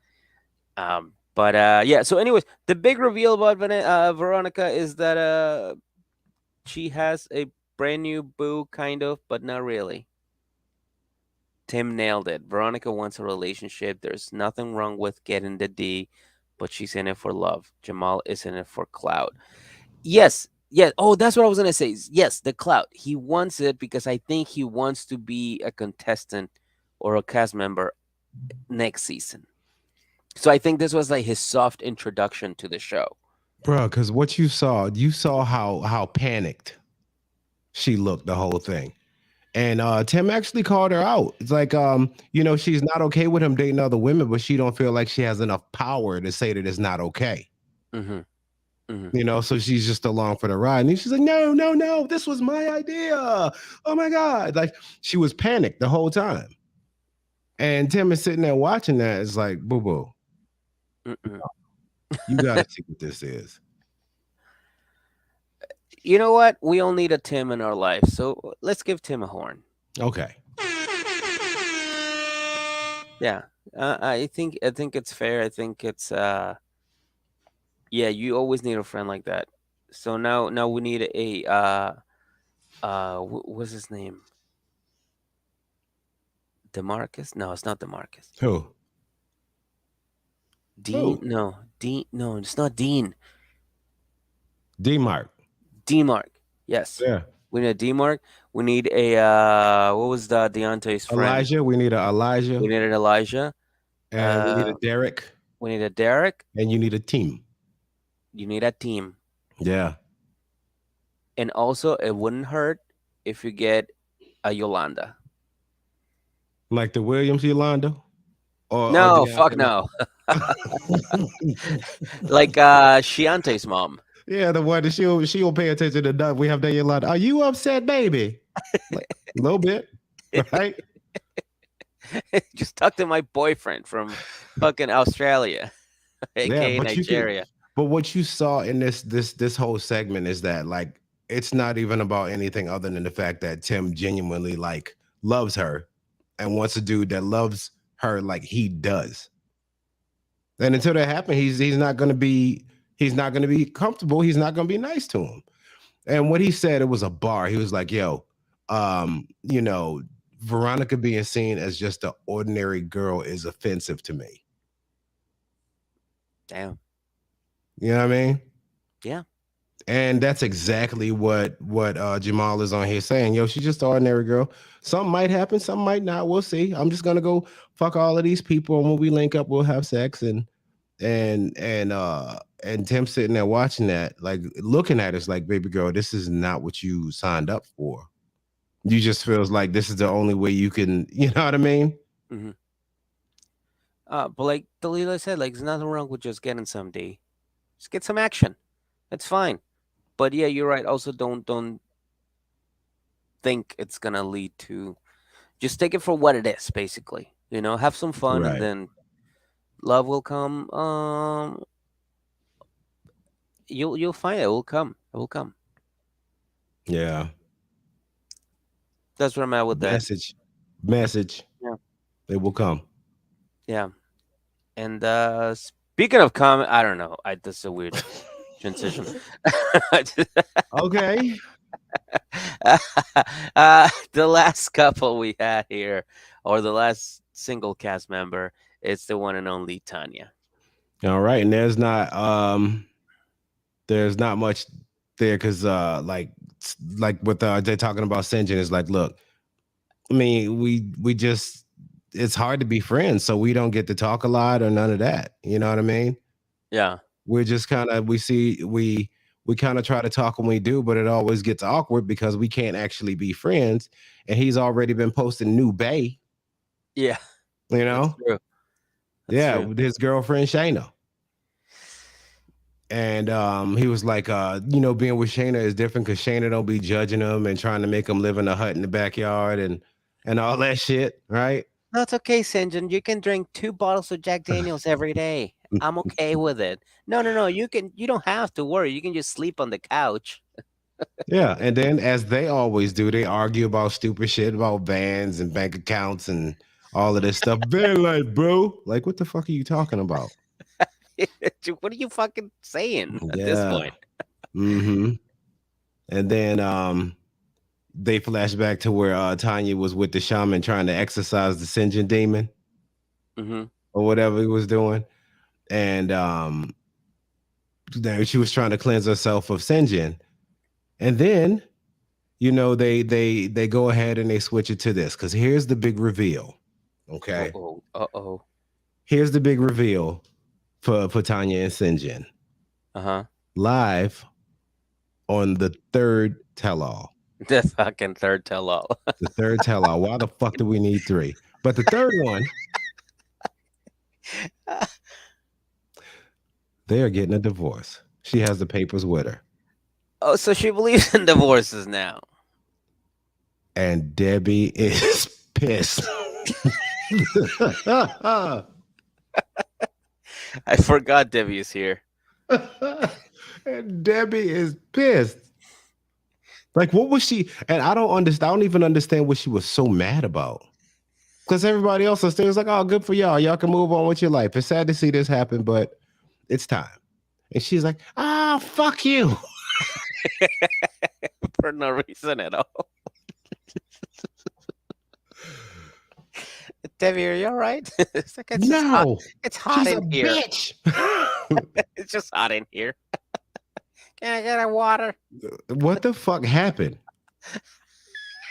But yeah. So, anyways, the big reveal about Veronica is that she has a brand new boo, kind of, but not really. Tim nailed it. Veronica wants a relationship. There's nothing wrong with getting the D, but she's in it for love. Jamal is in it for clout. Yes. Yeah. Oh, that's what I was gonna say. Yes, the clout. He wants it because I think he wants to be a contestant or a cast member next season. So I think this was like his soft introduction to the show. Bro, because what you saw how panicked she looked the whole thing. And Tim actually called her out. It's like, she's not okay with him dating other women, but she don't feel like she has enough power to say that it's not okay. Mm-hmm. Mm-hmm. So she's just along for the ride. And she's like, no, no, no, this was my idea. Oh my God. Like she was panicked the whole time. And Tim is sitting there watching that. It's like, boo-boo. You gotta see what this is. You know what? We all need a Tim in our life, so let's give Tim a horn. Okay. Yeah, I think it's fair. I think it's yeah. You always need a friend like that. So now we need what's his name? DeMarcus? No, it's not DeMarcus. Who? Dean? Who? No, Dean. No, it's not Dean. D-Mark. D-Mark. Yes, Yeah. we need a D-Mark. We need a what was the Deontay's friend? Elijah. We need a We Elijah. need an Elijah. And we need a Derek. We need a Derek. And you need a team. You need a team, Yeah. and also it wouldn't hurt if you get a Yolanda. Like the Williams Yolanda? Or No, fuck Deontay. no. Like Shiante's mom. Yeah, the one that she'll pay attention to that. We have that Yolanda. Are you upset, baby? Like a little bit, right? Just talk to my boyfriend from fucking Australia, Yeah, aka but you can. Nigeria. But what you saw in this whole segment is that like it's not even about anything other than the fact that Tim genuinely like loves her and wants a dude that loves her like he does. And until that happens, he's not gonna be comfortable. He's not gonna be nice to him. And what he said, it was a bar. He was like, yo, you know, Veronica being seen as just an ordinary girl is offensive to me. Damn. You know what I mean? Yeah. And that's exactly what Jamal is on here saying. Yo, she's just an ordinary girl. Something might happen, something might not. We'll see. I'm just gonna go fuck all of these people, and when we link up, we'll have sex. And Tim sitting there watching that, like looking at us like, baby girl, this is not what you signed up for. You just feels like this is the only way you can, you know what I mean? Mm-hmm. But like Dalila said, like there's nothing wrong with just getting some D. Just get some action. That's fine. But yeah, you're right. Also, don't think it's gonna lead to. Just take it for what it is, basically. You know, have some fun, and Right. then love will come. You'll find it. It will come. It will come. Yeah. That's where I'm at with that. Message. Yeah. It will come. Yeah. And speaking of comment, I don't know. This is a weird transition. Okay. The last couple we had here, or the last single cast member, it's the one and only Tanya. All right. And there's not much there because like what they're talking about Sinjin is like, look, I mean, we just it's hard to be friends, so we don't get to talk a lot or none of that. You know what I mean? Yeah. We're just kind of we kind of try to talk when we do, but it always gets awkward because we can't actually be friends. And he's already been posting new bae, Yeah. you That's know? true. That's Yeah, true. with his girlfriend Shayna. And he was like, you know, being with Shayna is different because Shayna don't be judging him and trying to make him live in a hut in the backyard and all that shit, right? No, it's okay, Sinjin. You can drink 2 bottles of Jack Daniels every day. I'm okay with it. No. You don't have to worry. You can just sleep on the couch. Yeah, and then as they always do, they argue about stupid shit about vans and bank accounts and all of this stuff. Van life, bro. Like, what the fuck are you talking about? What are you fucking saying at this Yeah. point? Mm-hmm. And then they flash back to where Tanya was with the shaman trying to exorcise the Sinjin demon Mm-hmm. or whatever he was doing. And she was trying to cleanse herself of Sinjin. And then, you know, they go ahead and they switch it to this because here's the big reveal. Okay. Uh-oh. Here's the big reveal for Tanya and Sinjin. Uh-huh. Live on the third tell-all. The fucking third tell-all. The third tell-all. Why the fuck do we need 3? But the third one, they are getting a divorce. She has the papers with her. Oh, so she believes in divorces now. And Debbie is pissed. I forgot Debbie is here. And Debbie is pissed. Like, what was she? And I don't understand. I don't even understand what she was so mad about. Because everybody else was like, oh, good for y'all. Y'all can move on with your life. It's sad to see this happen, but it's time. And she's like, fuck you. For no reason at all. Debbie, are you all right? It's like it's just hot. No, It's hot she's a in here. bitch. It's just hot in here. Can I get a water? What the fuck happened?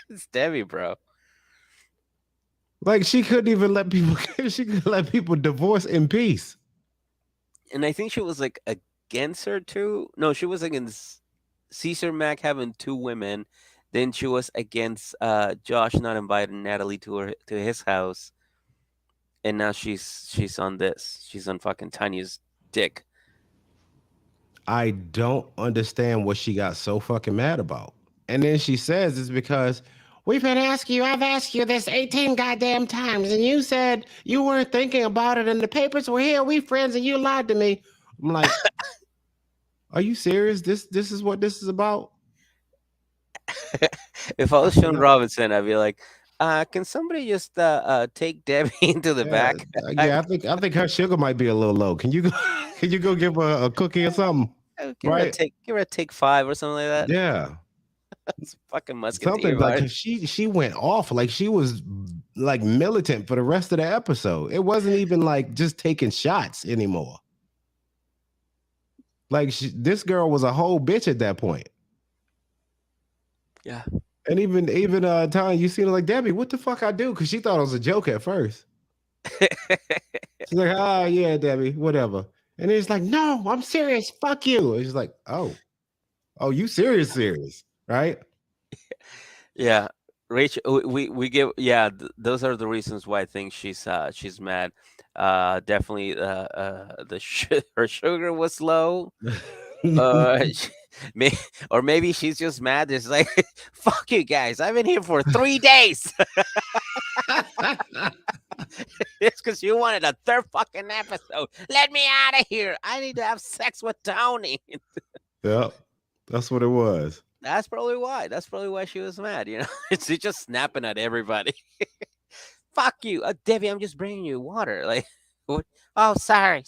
It's Debbie, bro. Like she couldn't even let people. She could let people divorce in peace. And I think she was like against her too. No, she was against Caesar Mac having two women. Then she was against Josh not inviting Natalie to his house. And now she's on this. She's on fucking Tanya's dick. I don't understand what she got so fucking mad about. And then she says it's because we've been asking you, I've asked you this 18 goddamn times, and you said you weren't thinking about it, and the papers were here, we friends, and you lied to me. I'm like, are you serious? This is what this is about? If I was Sean Robinson, I'd be like, can somebody just take Debbie into the back? Yeah, I think her sugar might be a little low. Can you go give her a cookie or something? Give her a take 5 or something like that. Yeah. It's fucking musketeer. Something like she went off, like she was like militant for the rest of the episode. It wasn't even like just taking shots anymore. Like this girl was a whole bitch at that point. Yeah. And even Tanya, you seen her like, Debbie, what the fuck I do? Because she thought it was a joke at first. She's like, oh yeah, Debbie, whatever. And he's like, no, I'm serious. Fuck you. And she's like, oh, you serious, right? Yeah, Rachel, we give those are the reasons why I think she's mad. Definitely her sugar was low. Or maybe she's just mad. It's like, fuck you guys. I've been here for 3 days. It's because you wanted a third fucking episode. Let me out of here. I need to have sex with Tony. Yep, that's what it was. That's probably why. That's probably why she was mad. You know, she's just snapping at everybody. Fuck you, Debbie. I'm just bringing you water. Like, what? Oh, sorry.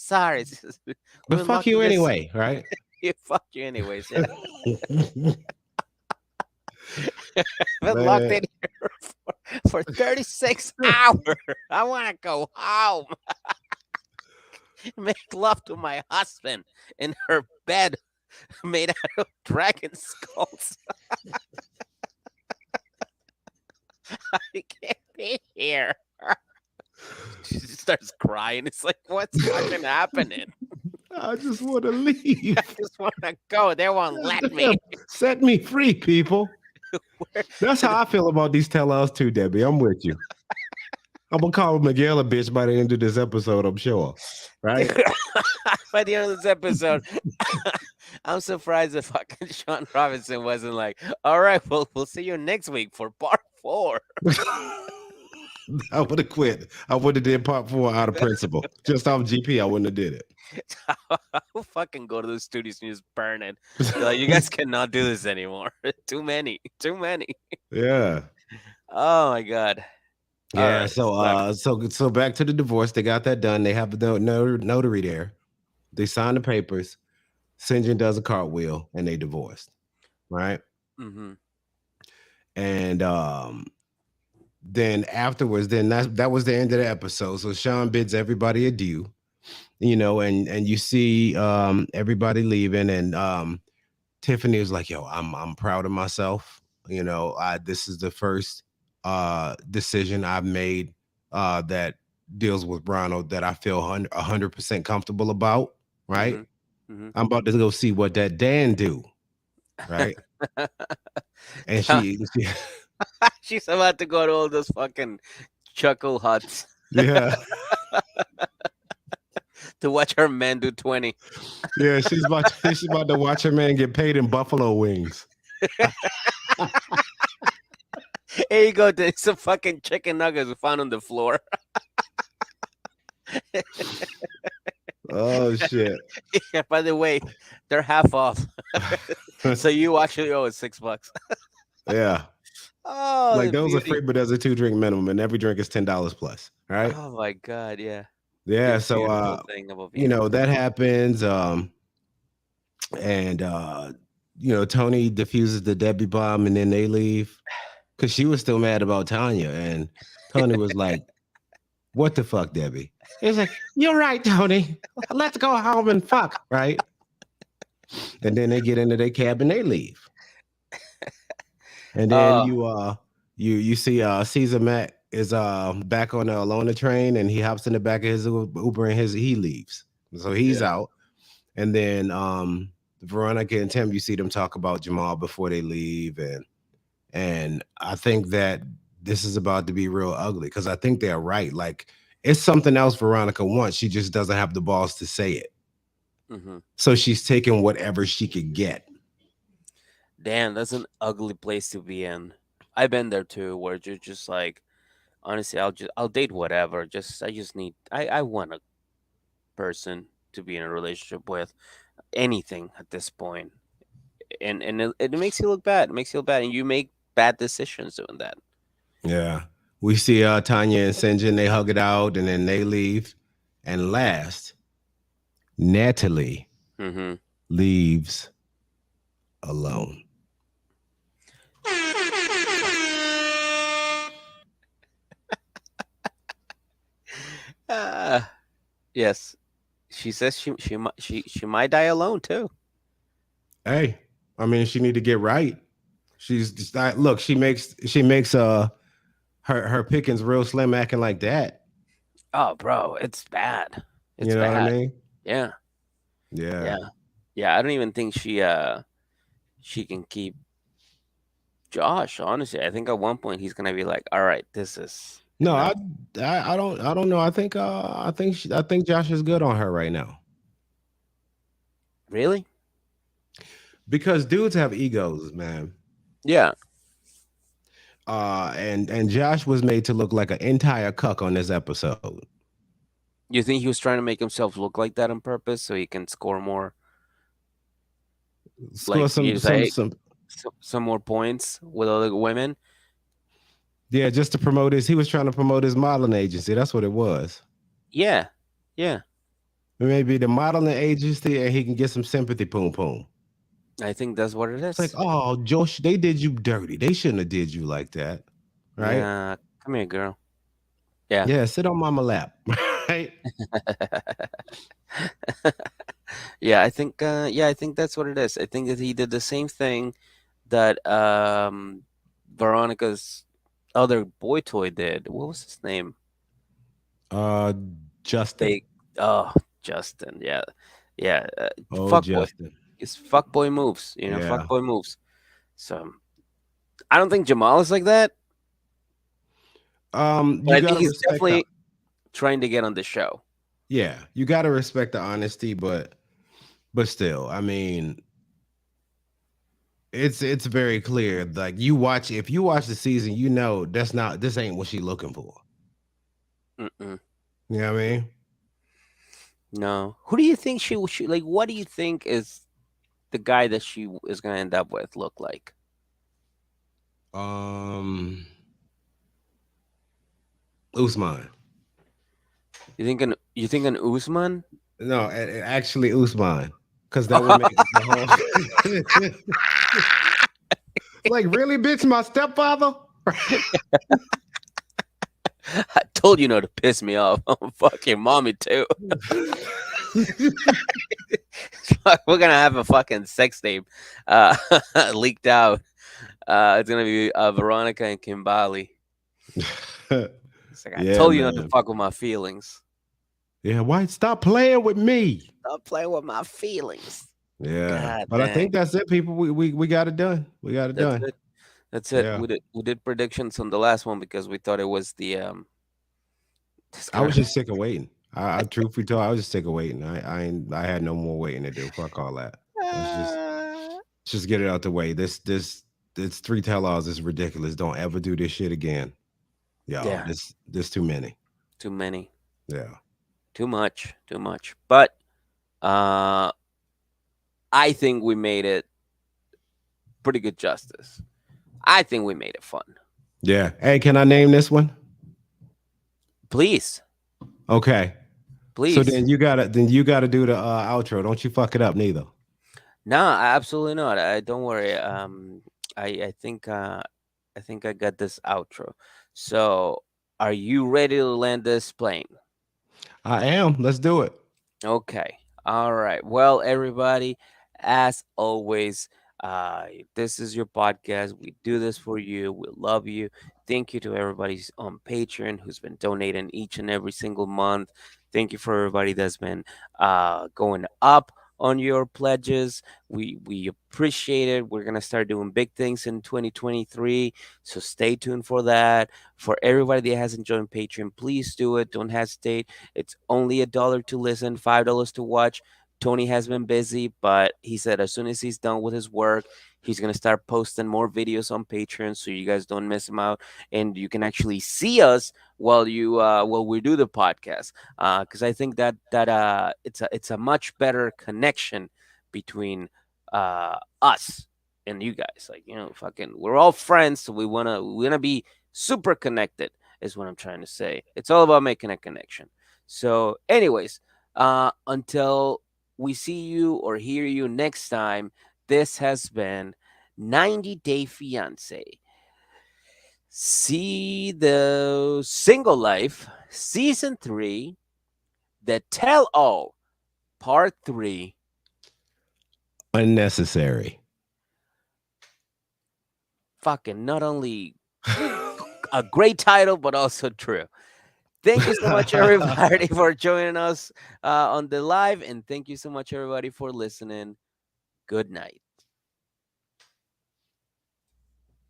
But fuck you anyway, right? Yeah, fuck you anyways. Yeah. Been locked in here for 36 hours. I want to go home. Make love to my husband in her bed made out of dragon skulls. I can't be here. She just starts crying. It's like, what's fucking happening? I just want to leave. I just want to go. They won't let me. Set me free, people. That's how I feel about these tell-alls too, Debbie. I'm with you. I'm gonna call Miguel a bitch by the end of this episode, I'm sure. Right? By the end of this episode, I'm surprised if fucking Sean Robinson wasn't like, all right, well, we'll see you next week for part 4. I would have quit. I would have did part 4 out of principle. Just off GP, I wouldn't have did it. I'll fucking go to the studios and just burn it. Like, you guys cannot do this anymore. Too many. Yeah. Oh my god. Yeah. Right. So back to the divorce. They got that done. They have the notary there. They sign the papers. St. John does a cartwheel, and they divorced. Right. Mm-hmm. And then afterwards, that was the end of the episode. So Sean bids everybody adieu. You know, and you see everybody leaving, and Tiffany was like, yo, I'm proud of myself. You know, this is the first decision I've made that deals with Ronald that I feel 100% comfortable about, right? Mm-hmm. Mm-hmm. I'm about to go see what that Dan do, right? And she's about to go to all those fucking chuckle huts. Yeah. To watch her man do 20. Yeah, she's about to watch her man get paid in buffalo wings. Here you go. There's some fucking chicken nuggets we found on the floor. Oh shit. Yeah, by the way, they're half off. So you actually owe us $6. Yeah. Oh, like those are free, but there's a 2-drink minimum, and every drink is $10 plus. Right? Oh my god, yeah. Yeah, so you know that happens, and you know Tony diffuses the Debbie bomb, and then they leave because she was still mad about Tanya, and Tony was like, What the fuck, Debbie? He's like, you're right, Tony. Let's go home and fuck, right? And then they get into their cab and they leave. And then Oh, you see Caesar Mac is back on the Alona train and he hops in the back of his Uber and he leaves. So he's yeah. out. And then Veronica and Tim, you see them talk about Jamal before they leave, and I think that this is about to be real ugly because I think they're right. Like it's something else Veronica wants. She just doesn't have the balls to say it. Hmm. So she's taking whatever she could get. Damn, that's an ugly place to be in. I've been there too, where you're just like, honestly, I'll date whatever. I just need I want a person to be in a relationship with. Anything at this point, and it makes you look bad. It makes you look bad, and you make bad decisions doing that. Yeah. We see Tanya and Sinjin, they hug it out and then they leave. And last, Natalie Mm-hmm. leaves alone. Yes, she says she might die alone too. Hey, I mean, she need to get right. She's just look, she makes her pickings real slim acting like that. Oh, bro, it's bad. It's You know what I bad. mean? Yeah, Yeah. yeah, yeah. I don't even think she can keep Josh. Honestly, I think at one point he's gonna be like, "All right, this is No, enough." I don't know. I think Josh is good on her right now. Really? Because dudes have egos, man. Yeah. And Josh was made to look like an entire cuck on this episode. You think he was trying to make himself look like that on purpose so he can score more? Score Like some he's like, some hey, some some more points with other women. yeah, just to promote he was trying to promote his modeling agency. That's what it was. Yeah, yeah. Maybe the modeling agency and he can get some sympathy poom poom. I think that's what it It's like, is. oh, Josh, they did you dirty. They shouldn't have did you like that. Right? Yeah, come here, girl. Yeah. Yeah, sit on mama lap. Right? Yeah, I think I think that's what it is. I think that he did the same thing that Veronica's other boy toy did. What was his name? Uh Justin. They oh, Justin. Yeah. Yeah, Oh, fuckboy. Justin. It's fuckboy moves, Yeah. fuckboy moves. So I don't think Jamal is like that, but You I think gotta he's respect the definitely trying to get on the show. yeah, you gotta respect the honesty, but still, I mean, it's very clear. Like if you watch the season, you know this ain't what she looking for. Mm-mm. You know what I mean? No. Who do you think she like? What do you think is the guy that she is gonna end up with look like? Um Usman. You think an Usman? No, actually Usman. Because that would make the whole like really, bitch, my stepfather. I told you not to piss me off. I'm fucking mommy too. We're gonna have a fucking sex tape leaked out. It's gonna be Veronica and Kimbali. It's like I Yeah, told you not to man. fuck with my feelings. Yeah, why stop playing with me? Stop playing with my feelings. Yeah, God but I dang. think that's it, people. We got it done. We got it That's done. it. That's it. Yeah, We did predictions on the last one because we thought it was the it's I gonna was just sick of waiting. Truth be told, I was just sick of waiting. I had no more waiting to do. Fuck all that. Let's just get it out the way. This three tell-alls is ridiculous. Don't ever do this shit again, y'all. yeah, This too many. too many. Yeah. Too much. But I think we made it pretty good justice. I think we made it fun. Yeah. Hey, can I name this one? Please. Okay. Please. So then you gotta do the outro. Don't you fuck it up neither. No, absolutely not. Don't worry. I think I got this outro. So Are you ready to land this plane? I am. Let's do it. Okay. All right. Well, everybody, as always, this is your podcast. We do this for you. We love you. Thank you to everybody on Patreon who's been donating each and every single month. Thank you for everybody that's been going up on your pledges. We appreciate it. We're gonna start doing big things in 2023. So stay tuned for that. For everybody that hasn't joined Patreon, please do it. Don't hesitate. It's only $1 to listen, $5 to watch. Tony has been busy, but he said as soon as he's done with his work, he's gonna start posting more videos on Patreon, so you guys don't miss him out, and you can actually see us while we do the podcast. Because I think that it's a much better connection between us and you guys. Like, fucking, we're all friends, so we wanna be super connected. Is what I'm trying to say. It's all about making a connection. So, anyways, until we see you or hear you next time, this has been 90 Day Fiance. See the Single Life Season 3, The Tell All Part 3. Unnecessary. Fucking not only a great title, but also true. Thank you so much, everybody, for joining us on the live. And thank you so much, everybody, for listening. Good night.